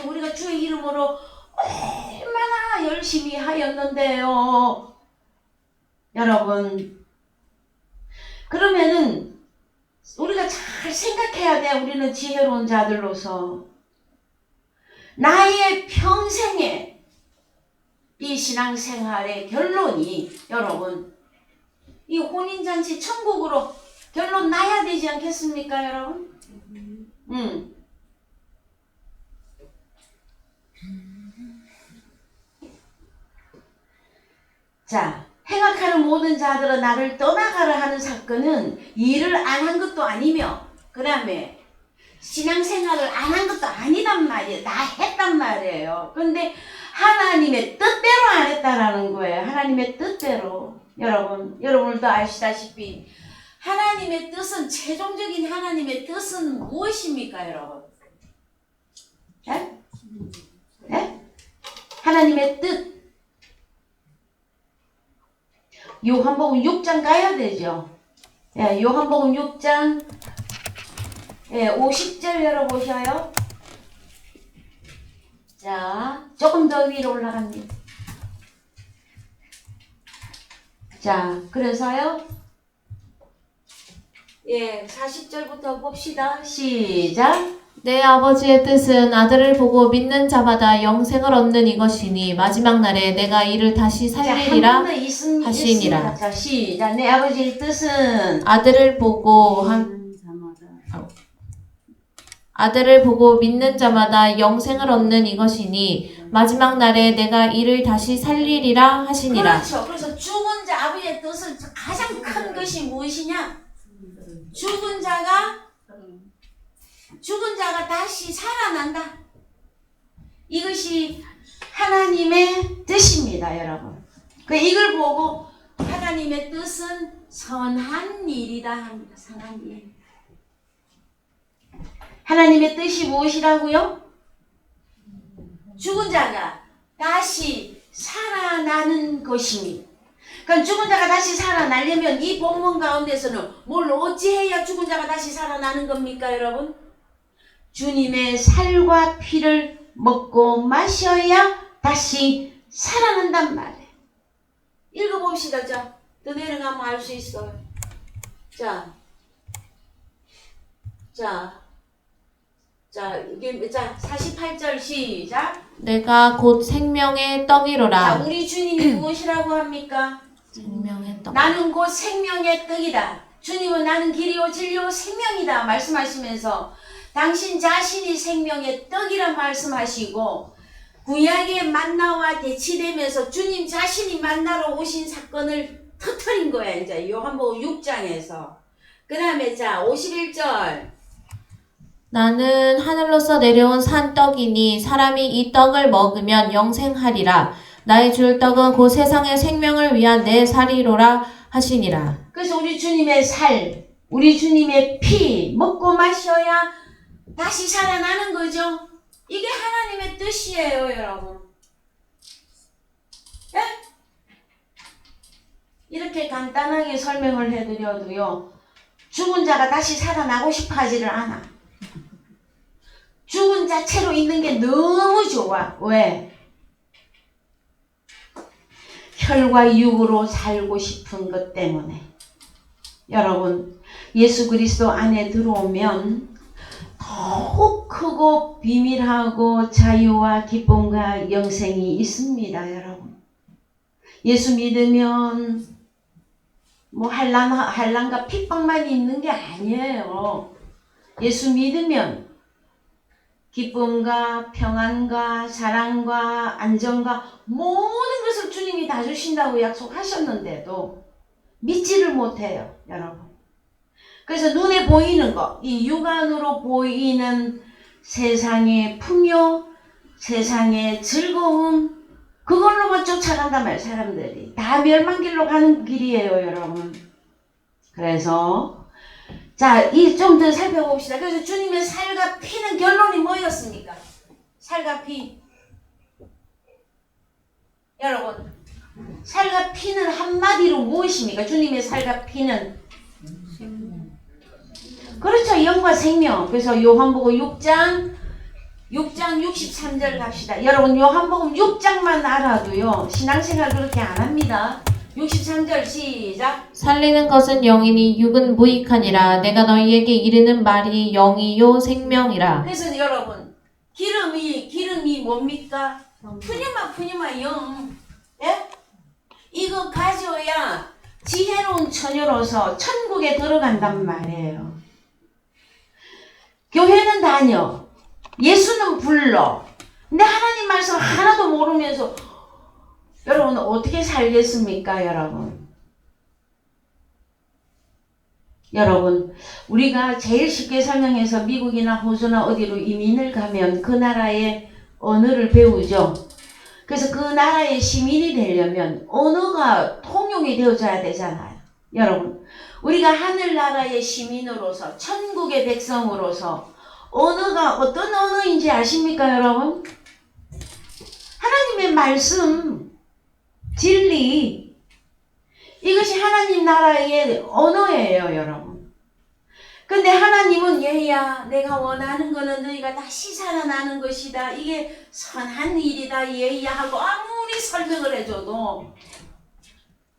우리가 주의 이름으로 얼마나 열심히 하였는데요. 여러분, 그러면은 우리가 잘 생각해야 돼. 우리는 지혜로운 자들로서 나의 평생에 이 신앙생활의 결론이, 여러분, 이 혼인잔치 천국으로 결론 나야 되지 않겠습니까, 여러분? 자, 행악하는 모든 자들은 나를 떠나가라 하는 사건은 일을 안 한 것도 아니며, 그 다음에 신앙생활을 안 한 것도 아니단 말이에요. 다 했단 말이에요. 근데 하나님의 뜻대로 안 했다라는 거예요. 하나님의 뜻대로. 여러분들도 아시다시피 하나님의 뜻은, 최종적인 하나님의 뜻은 무엇입니까, 여러분? 하나님의 뜻. 요한복음 6장 가야 되죠. 요한복음 6장 50절 열어보셔요. 자, 조금 더 위로 올라갑니다. 자, 그래서요, 40절부터 봅시다. 시작. 내 아버지의 뜻은 아들을 보고 믿는 자마다 영생을 얻는 이것이니 마지막 날에 내가 이를 다시 살리리라 하시니라. 자, 시작. 내 아버지의 뜻은 아들을 보고 믿는 자마다 영생을 얻는 이것이니 마지막 날에 내가 이를 다시 살리리라 하시니라. 그렇죠. 그래서 죽은 자, 아버지의 뜻은 가장 큰 것이 무엇이냐? 죽은 자가 다시 살아난다. 이것이 하나님의 뜻입니다, 여러분. 이걸 보고 하나님의 뜻은 선한 일이다 합니다. 선한 일. 하나님의 뜻이 무엇이라고요? 죽은 자가 다시 살아나는 것입니다. 그럼 죽은 자가 다시 살아나려면 이 본문 가운데서는 뭘 어찌해야 죽은 자가 다시 살아나는 겁니까, 여러분? 주님의 살과 피를 먹고 마셔야 다시 살아난단 말이에요. 읽어봅시다. 자, 더 내려가면 알 수 있어요. 자, 이게 48절 시작. 내가 곧 생명의 떡이로라. 자, 우리 주님이 무엇이라고 합니까? 생명의 떡. 나는 곧 생명의 떡이다. 주님은 나는 길이요 진리요 생명이다 말씀하시면서 당신 자신이 생명의 떡이라 말씀하시고, 구약의 만나와 대치되면서 주님 자신이 만나러 오신 사건을 터뜨린 거야. 이제 요한복음 6장에서. 그 다음에 51절. 나는 하늘로서 내려온 산 떡이니 사람이 이 떡을 먹으면 영생하리라. 나의 줄 떡은 곧 세상의 생명을 위한 내 살이로라 하시니라. 그래서 우리 주님의 살, 우리 주님의 피 먹고 마셔야 다시 살아나는 거죠. 이게 하나님의 뜻이에요, 여러분. 이렇게 간단하게 설명을 해드려도요, 죽은 자가 다시 살아나고 싶어 하지를 않아. 죽은 자체로 있는 게 너무 좋아. 왜? 혈과 육으로 살고 싶은 것 때문에. 여러분, 예수 그리스도 안에 들어오면 더욱 크고 비밀하고 자유와 기쁨과 영생이 있습니다, 여러분. 예수 믿으면 뭐 한란과 핍박만 있는 게 아니에요. 예수 믿으면 기쁨과 평안과 사랑과 안정과 모든 것을 주님이 다 주신다고 약속하셨는데도 믿지를 못해요, 여러분. 그래서 눈에 보이는 거, 이 육안으로 보이는 세상의 풍요, 세상의 즐거움, 그걸로만 쫓아간단 말이에요, 사람들이. 다 멸망길로 가는 길이에요, 여러분. 그래서 자, 이 좀 더 살펴봅시다. 그래서 주님의 살과 피는 결론이 뭐였습니까? 살과 피. 여러분, 살과 피는 한마디로 무엇입니까? 주님의 살과 피는 그렇죠. 영과 생명. 그래서 요한복음 6장 63절 갑시다. 여러분 요한복음 6장만 알아도요. 신앙생활 그렇게 안 합니다. 63절 시작. 살리는 것은 영이니 육은 무익하니라. 내가 너희에게 이르는 말이 영이요 생명이라. 그래서 여러분 기름이 뭡니까? 푸니마 영. 예? 이거 가져야 지혜로운 처녀로서 천국에 들어간단 말이에요. 교회는 다녀. 예수는 불러. 근데 하나님 말씀 하나도 모르면서 여러분 어떻게 살겠습니까, 여러분? 여러분, 우리가 제일 쉽게 설명해서 미국이나 호주나 어디로 이민을 가면 그 나라의 언어를 배우죠. 그래서 그 나라의 시민이 되려면 언어가 통용이 되어져야 되잖아요. 여러분, 우리가 하늘나라의 시민으로서 천국의 백성으로서 언어가 어떤 언어인지 아십니까, 여러분? 하나님의 말씀, 진리, 이것이 하나님 나라의 언어예요, 여러분. 근데 하나님은 얘야, 내가 원하는 거는 너희가 다시 살아나는 것이다. 이게 선한 일이다, 얘야 하고 아무리 설명을 해줘도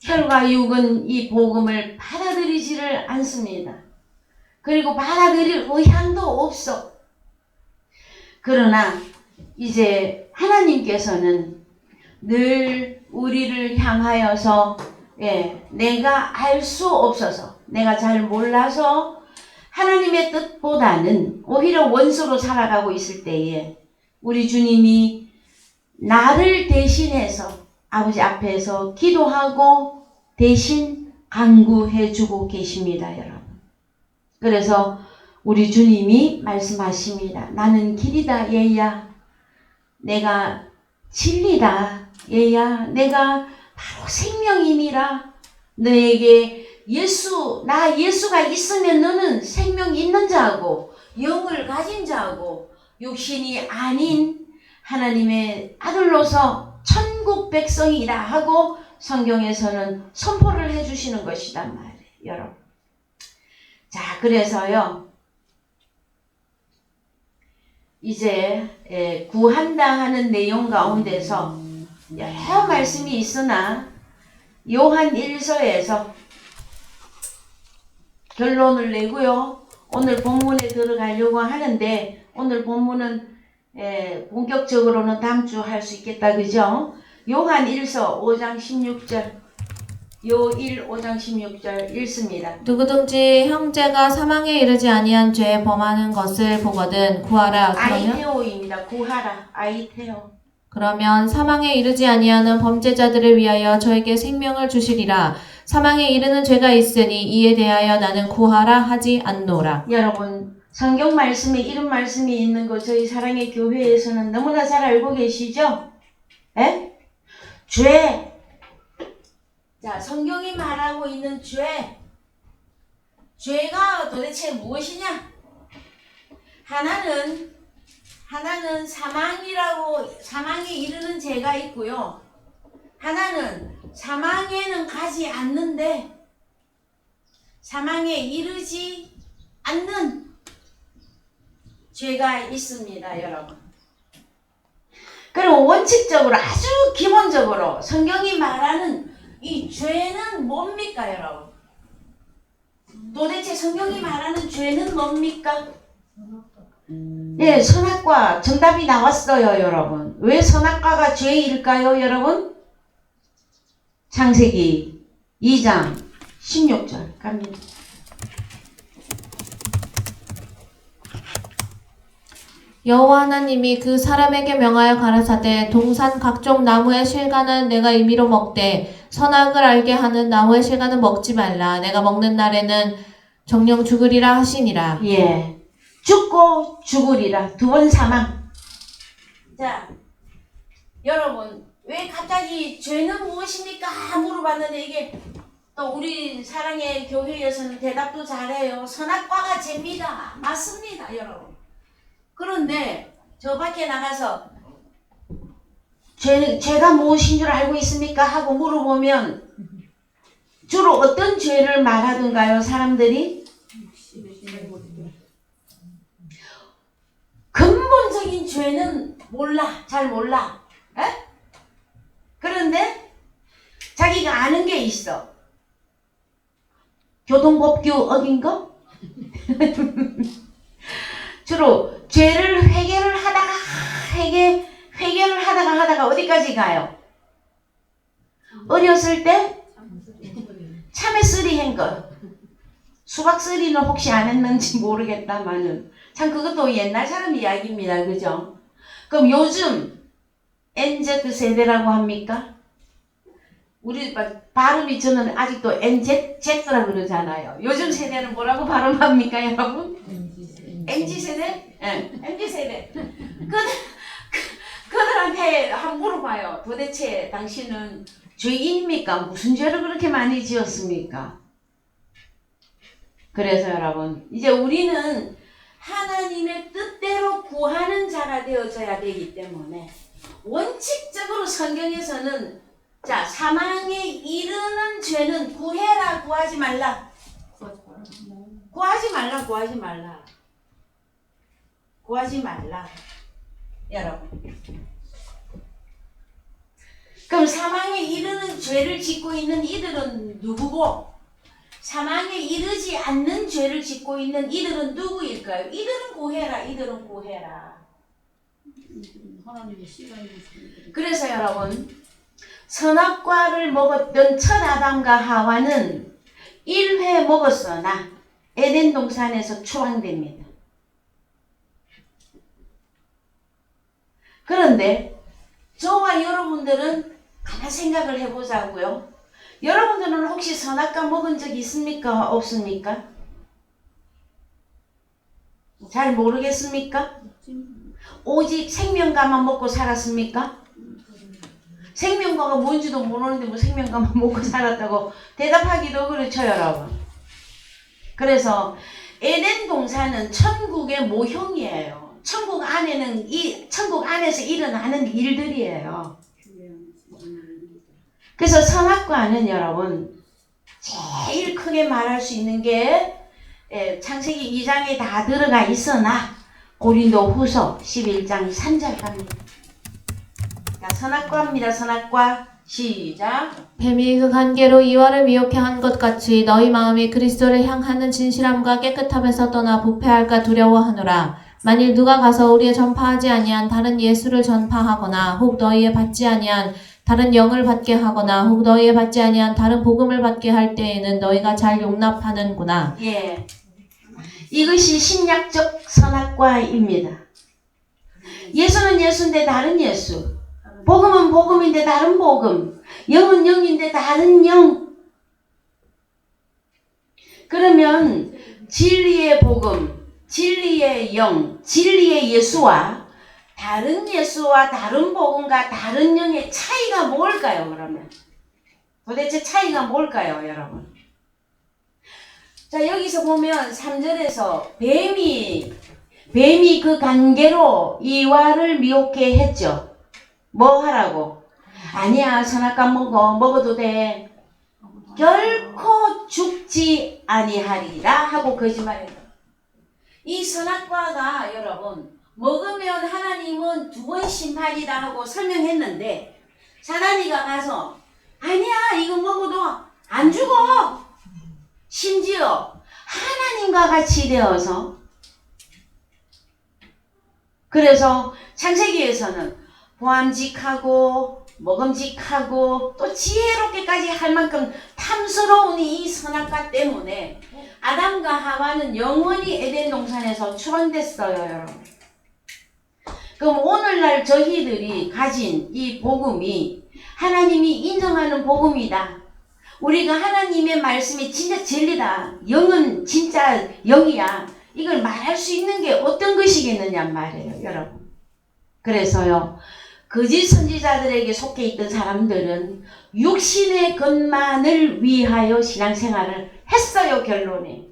혈과 육은 이 복음을 받아들이지를 않습니다. 그리고 받아들일 의향도 없어. 그러나 이제 하나님께서는 늘 우리를 향하여서 내가 알 수 없어서, 내가 잘 몰라서 하나님의 뜻보다는 오히려 원수로 살아가고 있을 때에 우리 주님이 나를 대신해서 아버지 앞에서 기도하고 대신 간구해주고 계십니다, 여러분. 그래서 우리 주님이 말씀하십니다. 나는 길이다, 얘야. 내가 진리다, 얘야. 내가 바로 생명이니라. 너에게 예수가 있으면 너는 생명이 있는 자고 영을 가진 자고 육신이 아닌 하나님의 아들로서 천국 백성이라 하고 성경에서는 선포를 해주시는 것이단 말이에요, 여러분. 자, 그래서요, 이제 구한다 하는 내용 가운데서 여러 말씀이 있으나 요한 1서에서 결론을 내고요. 오늘 본문에 들어가려고 하는데 오늘 본문은 본격적으로는 다음 주 할 수 있겠다, 그죠? 요한 1서 5장 16절 요1 5장 16절 읽습니다. 누구든지 형제가 사망에 이르지 아니한 죄에 범하는 것을 보거든 구하라. 아이테오입니다. 구하라. 아이테오. 그러면 사망에 이르지 아니하는 범죄자들을 위하여 저에게 생명을 주시리라. 사망에 이르는 죄가 있으니 이에 대하여 나는 구하라 하지 않노라. 여러분, 성경 말씀에 이런 말씀이 있는 거 저희 사랑의 교회에서는 너무나 잘 알고 계시죠? 에? 죄. 자, 성경이 말하고 있는 죄. 죄가 도대체 무엇이냐? 하나는 사망에 이르는 죄가 있고요. 하나는 사망에는 가지 않는데 사망에 이르지 않는 죄가 있습니다, 여러분. 그리고 원칙적으로 아주 기본적으로 성경이 말하는 이 죄는 뭡니까, 여러분? 도대체 성경이 말하는 죄는 뭡니까? 예, 선악과 정답이 나왔어요, 여러분. 왜 선악과가 죄일까요, 여러분? 창세기 2장 16절 갑니다. 여호와 하나님이 그 사람에게 명하여 가라사대 동산 각종 나무의 실과는 내가 임의로 먹되 선악을 알게 하는 나무의 실과는 먹지 말라. 내가 먹는 날에는 정령 죽으리라 하시니라. 예, 죽고 죽으리라. 두 번 사망. 자, 여러분, 왜 갑자기 죄는 무엇입니까? 물어봤는데 이게 또 우리 사랑의 교회에서는 대답도 잘해요. 선악과가 죄입니다. 맞습니다, 여러분. 그런데 저 밖에 나가서 죄가 무엇인 줄 알고 있습니까? 하고 물어보면 주로 어떤 죄를 말하던가요, 사람들이? 근본적인 죄는 몰라, 잘 몰라. 에? 그런데 자기가 아는 게 있어. 교동법규 어긴 거? 주로 죄를 회개를 하다가 회개를 하다가 어디까지 가요? 어렸을 때 참외 쓰리 한 거. 수박 쓰리는 혹시 안 했는지 모르겠다마는 참 그것도 옛날 사람 이야기입니다. 그죠? 그럼 요즘 NZ 세대라고 합니까? 우리 발음이 저는 아직도 NZ라 그러잖아요. 요즘 세대는 뭐라고 발음합니까, 여러분? MZ 세대? 네, MZ 세대. 그들한테 한번 물어봐요. 도대체 당신은 죄인입니까? 무슨 죄를 그렇게 많이 지었습니까? 그래서 여러분, 이제 우리는 하나님의 뜻대로 구하는 자가 되어져야 되기 때문에 원칙적으로 성경에서는 자, 사망에 이르는 죄는 구해라, 구하지 말라. 구하지 말라, 구하지 말라. 구하지 말라. 여러분. 그럼 사망에 이르는 죄를 짓고 있는 이들은 누구고? 사망에 이르지 않는 죄를 짓고 있는 이들은 누구일까요? 이들은 구해라, 이들은 구해라. 그래서 여러분, 선악과를 먹었던 첫 아담과 하와는 1회 먹었으나 에덴 동산에서 추방됩니다. 그런데 저와 여러분들은 가만 생각을 해보자고요. 여러분들은 혹시 선악과 먹은 적 있습니까? 없습니까? 잘 모르겠습니까? 오직 생명과만 먹고 살았습니까? 생명과가 뭔지도 모르는데 뭐 생명과만 먹고 살았다고 대답하기도 그렇죠, 여러분. 그래서 에덴 동산은 천국의 모형이에요. 천국 안에서 일어나는 일들이에요. 그래서 선악과는 여러분 제일 크게 말할 수 있는 게 창세기 2장에 다 들어가 있으나 고린도 후서 11장 3절 갑니다. 자, 선악과입니다. 선악과 시작. 뱀이 그 관계로 이와를 미혹해 한 것 같이 너희 마음이 그리스도를 향하는 진실함과 깨끗함에서 떠나 부패할까 두려워하노라. 만일 누가 가서 우리의 전파하지 아니한 다른 예수를 전파하거나 혹 너희의 받지 아니한 다른 영을 받게 하거나 혹 너희의 받지 아니한 다른 복음을 받게 할 때에는 너희가 잘 용납하는구나. 예, 이것이 신약적 선악과입니다. 예수는 예수인데 다른 예수, 복음은 복음인데 다른 복음, 영은 영인데 다른 영. 그러면 진리의 복음, 진리의 영, 진리의 예수와 다른 복음과 다른 영의 차이가 뭘까요, 그러면? 도대체 차이가 뭘까요, 여러분? 자, 여기서 보면 3절에서 뱀이 그 관계로 이와를 미혹해 했죠. 뭐 하라고? 아니야, 선악과 먹어도 돼. 결코 죽지 아니하리라 하고 거짓말했다. 이 선악과가 여러분 먹으면 하나님은 2번 심판이다 하고 설명했는데 사단이가 가서 아니야, 이거 먹어도 안 죽어. 심지어 하나님과 같이 되어서 그래서 창세기에서는 보암직하고 먹음직하고 또 지혜롭게까지 할 만큼 탐스러운 이 선악과 때문에 아담과 하와는 영원히 에덴 동산에서 추방됐어요, 여러분. 그럼 오늘날 저희들이 가진 이 복음이 하나님이 인정하는 복음이다. 우리가 하나님의 말씀이 진짜 진리다. 영은 진짜 영이야. 이걸 말할 수 있는 게 어떤 것이겠느냐 말이에요, 여러분. 그래서요, 거짓 선지자들에게 속해 있던 사람들은 육신의 것만을 위하여 신앙생활을 했어요, 결론에.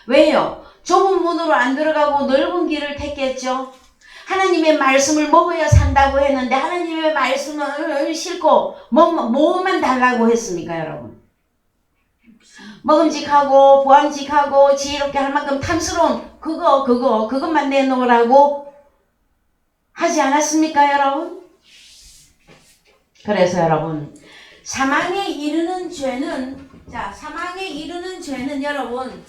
왜요? 좁은 문으로 안 들어가고 넓은 길을 택했죠. 하나님의 말씀을 먹어야 산다고 했는데 하나님의 말씀을 싫고 뭐만 달라고 했습니까, 여러분? 먹음직하고 보암직하고 지혜롭게 할 만큼 탐스러운 그것만 내놓으라고 하지 않았습니까, 여러분? 그래서 여러분, 사망에 이르는 죄는 여러분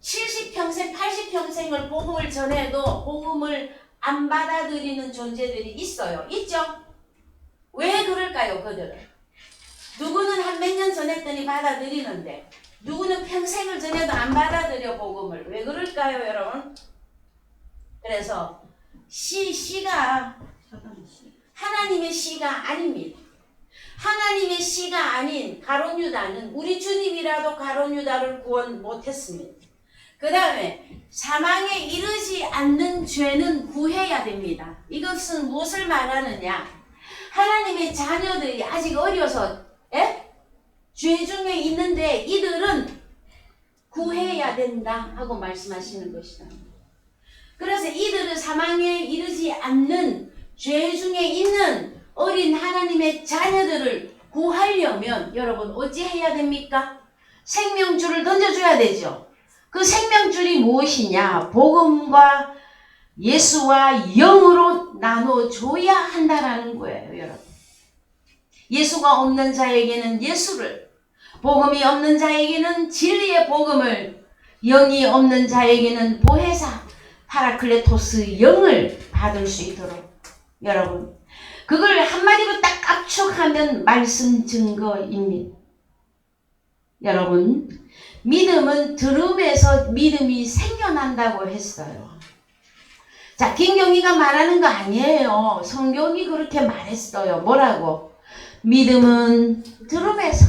70평생 80평생을 복음을 전해도 복음을 안 받아들이는 존재들이 있어요. 있죠? 왜 그럴까요, 그들은? 누구는 한 몇 년 전했더니 받아들이는데 누구는 평생을 전해도 안 받아들여, 복음을. 왜 그럴까요, 여러분? 그래서 씨가 하나님의 씨가 아닙니다. 하나님의 씨가 아닌 가룟 유다는 우리 주님이라도 가룟 유다를 구원 못했습니다. 그 다음에 사망에 이르지 않는 죄는 구해야 됩니다. 이것은 무엇을 말하느냐? 하나님의 자녀들이 아직 어려서 죄 중에 있는데 이들은 구해야 된다 하고 말씀하시는 것이다. 그래서 이들은 사망에 이르지 않는 죄 중에 있는 어린 하나님의 자녀들을 구하려면 여러분 어찌해야 됩니까? 생명줄을 던져줘야 되죠. 그 생명줄이 무엇이냐? 복음과 예수와 영으로 나눠줘야 한다라는 거예요, 여러분. 예수가 없는 자에게는 예수를, 복음이 없는 자에게는 진리의 복음을, 영이 없는 자에게는 보혜사, 파라클레토스 영을 받을 수 있도록 여러분, 그걸 한마디로 딱 압축하면 말씀 증거입니다. 여러분, 믿음은 들음에서 믿음이 생겨난다고 했어요. 자, 김경희가 말하는 거 아니에요. 성경이 그렇게 말했어요. 뭐라고? 믿음은 들음에서,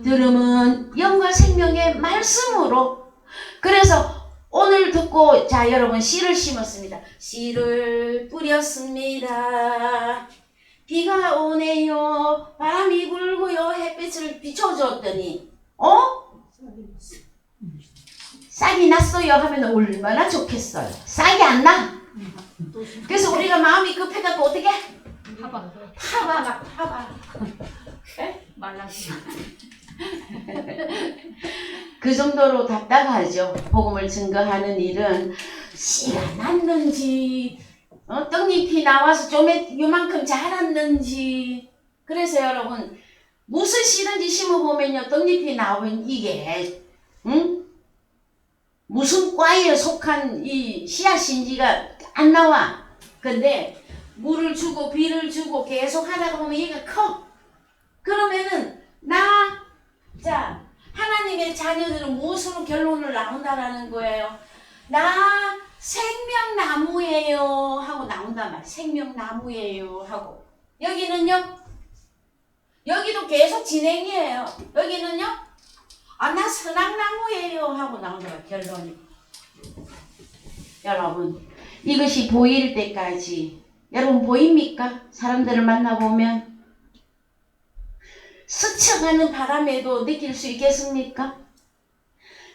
들음은 영과 생명의 말씀으로. 그래서 오늘 듣고, 자, 여러분, 씨를 심었습니다. 씨를 뿌렸습니다. 비가 오네요. 바람이 불고요. 햇빛을 비춰줬더니 싹이 났어요 하면 얼마나 좋겠어요. 싹이 안 나. 그래서 우리가 마음이 급해갖고 어떻게? 파봐. 말랐어. 그 정도로 답답하죠. 복음을 증거하는 일은 씨가 났는지 떡잎이 나와서 좀 요만큼 자랐는지. 그래서 여러분, 무슨 씨든지 심어보면요, 떡잎이 나오면 이게 무슨 과에 속한 이 씨앗인지가 안 나와. 근데 물을 주고 비를 주고 계속 하다가 보면 얘가 커. 그러면은 자, 하나님의 자녀들은 무엇으로 결론을 나온다라는 거예요? 나 생명나무예요 하고 나온단 말이에요. 생명나무예요 하고. 여기는요, 여기도 계속 진행이에요. 여기는요, 나 선악나무예요 하고 나온단 말이에요. 결론이. 여러분, 이것이 보일 때까지, 여러분 보입니까? 사람들을 만나보면 스쳐가는 바람에도 느낄 수 있겠습니까?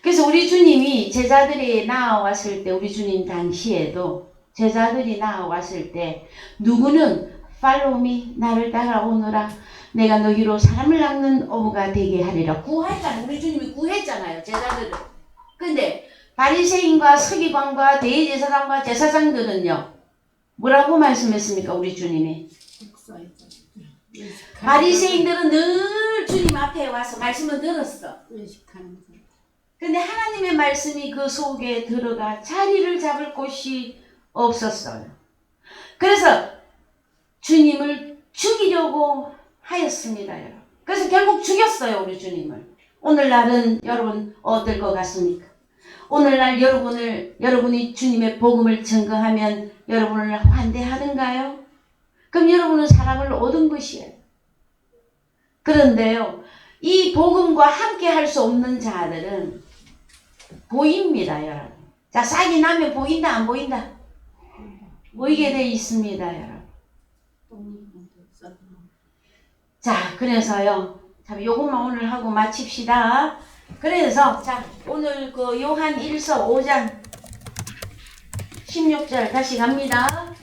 그래서 우리 주님이 제자들이 나와왔을 때, 우리 주님 당시에도 제자들이 나와왔을 때 누구는 Follow me, 나를 따라오너라, 내가 너희로 사람을 낚는 어부가 되게 하리라. 구했잖아요. 우리 주님이 구했잖아요, 제자들을. 근데 바리새인과 서기관과 대제사장과 제사장들은요, 뭐라고 말씀했습니까? 우리 주님이 바리새인들은 늘 주님 앞에 와서 말씀을 들었어. 근데 하나님의 말씀이 그 속에 들어가 자리를 잡을 곳이 없었어요. 그래서 주님을 죽이려고 하였습니다, 여러분. 그래서 결국 죽였어요, 우리 주님을. 오늘날은 여러분 어떨 것 같습니까? 오늘날 여러분이 주님의 복음을 증거하면 여러분을 환대하는가요? 그럼 여러분은 사랑을 얻은 것이에요. 그런데요, 이 복음과 함께 할 수 없는 자들은 보입니다, 여러분. 자, 싹이 나면 보인다, 안 보인다? 보이게 돼 있습니다, 여러분. 자, 그래서요, 참, 요것만 오늘 하고 마칩시다. 그래서, 자, 오늘 그 요한 1서 5장 16절 다시 갑니다.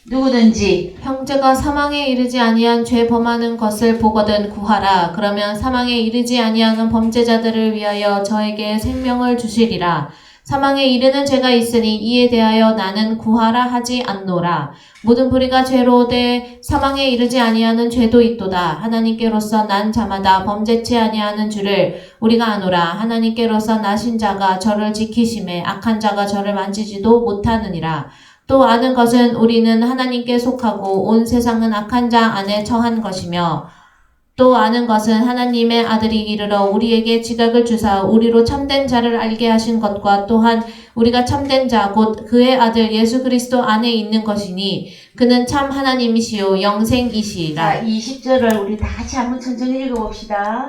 누구든지 형제가 사망에 이르지 아니한 죄 범하는 것을 보거든 구하라. 그러면 사망에 이르지 아니하는 범죄자들을 위하여 저에게 생명을 주시리라. 사망에 이르는 죄가 있으니 이에 대하여 나는 구하라 하지 않노라. 모든 불의가 죄로되 사망에 이르지 아니하는 죄도 있도다. 하나님께로서 난 자마다 범죄치 아니하는 줄을 우리가 아노라. 하나님께로서 나신 자가 저를 지키심에 악한 자가 저를 만지지도 못하느니라. 또 아는 것은 우리는 하나님께 속하고 온 세상은 악한 자 안에 처한 것이며 또 아는 것은 하나님의 아들이 이르러 우리에게 지각을 주사 우리로 참된 자를 알게 하신 것과 또한 우리가 참된 자 곧 그의 아들 예수 그리스도 안에 있는 것이니 그는 참 하나님이시요 영생이시라. 자, 20절을 우리 다 같이 한번 천천히 읽어봅시다.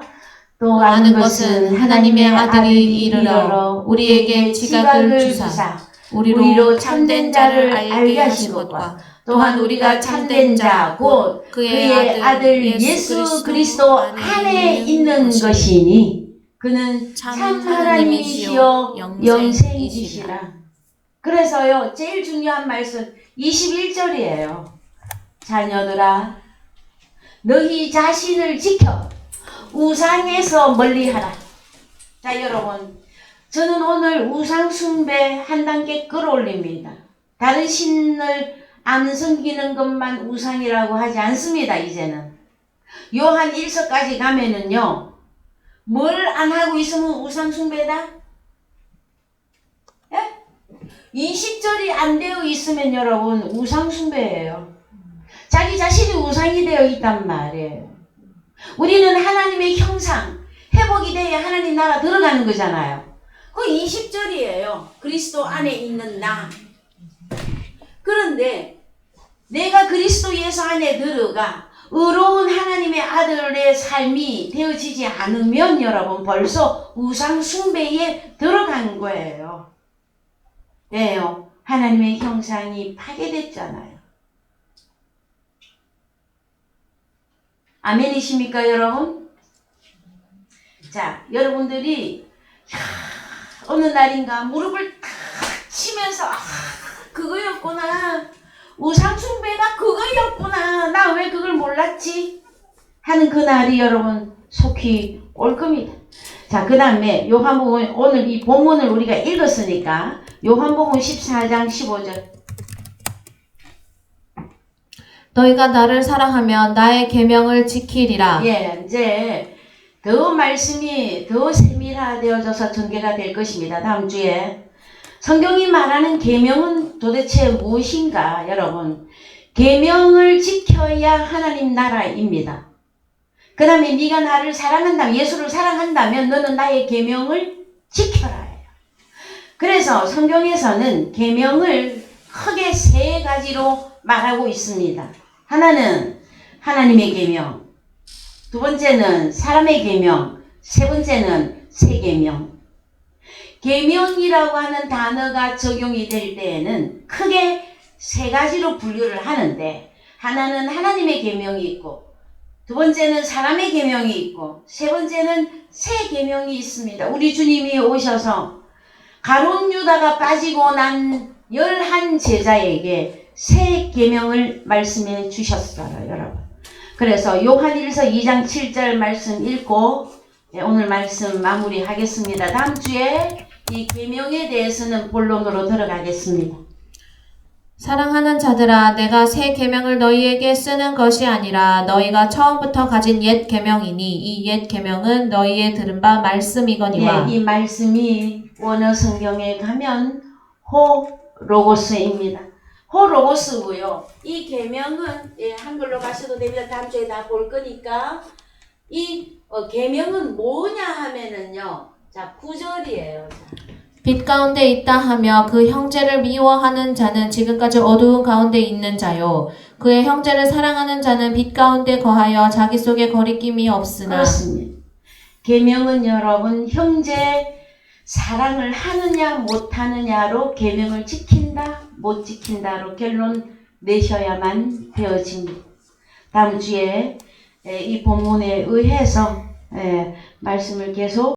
또 아는 것은 하나님의 아들이 이르러 우리에게 지각을 주사 우리로 참된 자를 알게 하신 것과 또한 우리가 참된 자 곧 그의 아들 예수 그리스도 안에 있는 것이니 그는 참 하나님이시요 영생이시라. 그래서요, 제일 중요한 말씀 21절이에요. 자녀들아, 너희 자신을 지켜 우상에서 멀리하라. 자, 여러분, 저는 오늘 우상 숭배 한 단계 끌어올립니다. 다른 신을 안 섬기는 것만 우상이라고 하지 않습니다, 이제는. 요한 1서까지 가면은요, 뭘 안 하고 있으면 우상 숭배다? 예? 20절이 안 되어 있으면 여러분, 우상 숭배예요. 자기 자신이 우상이 되어 있단 말이에요. 우리는 하나님의 형상, 회복이 돼야 하나님 나라 들어가는 거잖아요. 그 20절이에요. 그리스도 안에 있는 나. 그런데 내가 그리스도 예수 안에 들어가 의로운 하나님의 아들의 삶이 되어지지 않으면 여러분 벌써 우상 숭배에 들어간 거예요. 왜요? 하나님의 형상이 파괴됐잖아요. 아멘이십니까, 여러분? 자, 여러분들이 어느 날인가 무릎을 탁 치면서 그거였구나. 우상숭배가 그거였구나. 나 왜 그걸 몰랐지? 하는 그날이 여러분 속히 올 겁니다. 자, 그 다음에 요한복음, 오늘 이 본문을 우리가 읽었으니까 요한복음 14장 15절. 너희가 나를 사랑하면 나의 계명을 지키리라. 예, 이제 더 말씀이 더 세밀화되어져서 전개가 될 것입니다. 다음 주에. 성경이 말하는 계명은 도대체 무엇인가, 여러분? 계명을 지켜야 하나님 나라입니다. 그 다음에 네가 나를 사랑한다면, 예수를 사랑한다면 너는 나의 계명을 지켜라 해요. 그래서 성경에서는 계명을 크게 세 가지로 말하고 있습니다. 하나는 하나님의 계명, 두 번째는 사람의 계명, 세 번째는 새 계명. 계명이라고 하는 단어가 적용이 될 때에는 크게 세 가지로 분류를 하는데, 하나는 하나님의 계명이 있고, 두 번째는 사람의 계명이 있고, 세 번째는 새 계명이 있습니다. 우리 주님이 오셔서 가룟 유다가 빠지고 난 11 제자에게 새 계명을 말씀해 주셨어요, 여러분. 그래서 요한일서 2장 7절 말씀 읽고 오늘 말씀 마무리하겠습니다. 다음 주에 이 계명에 대해서는 본론으로 들어가겠습니다. 사랑하는 자들아, 내가 새 계명을 너희에게 쓰는 것이 아니라 너희가 처음부터 가진 옛 계명이니 이 옛 계명은 너희의 들은 바 말씀이거니와. 이 말씀이 원어 성경에 가면 호 로고스입니다. 호로보스고요. 이 계명은 한글로 가셔도 됩니다. 다음 주에 다 볼 거니까 이 계명은 뭐냐 하면은요. 자 9절이에요. 빛 가운데 있다 하며 그 형제를 미워하는 자는 지금까지 어두운 가운데 있는 자요. 그의 형제를 사랑하는 자는 빛 가운데 거하여 자기 속에 거리낌이 없으나. 그렇습니다. 계명은 여러분 형제 사랑을 하느냐 못하느냐로 계명을 지킨다 못 지킨다로 결론 내셔야만 되어집니다. 다음 주에 이 본문에 의해서 말씀을 계속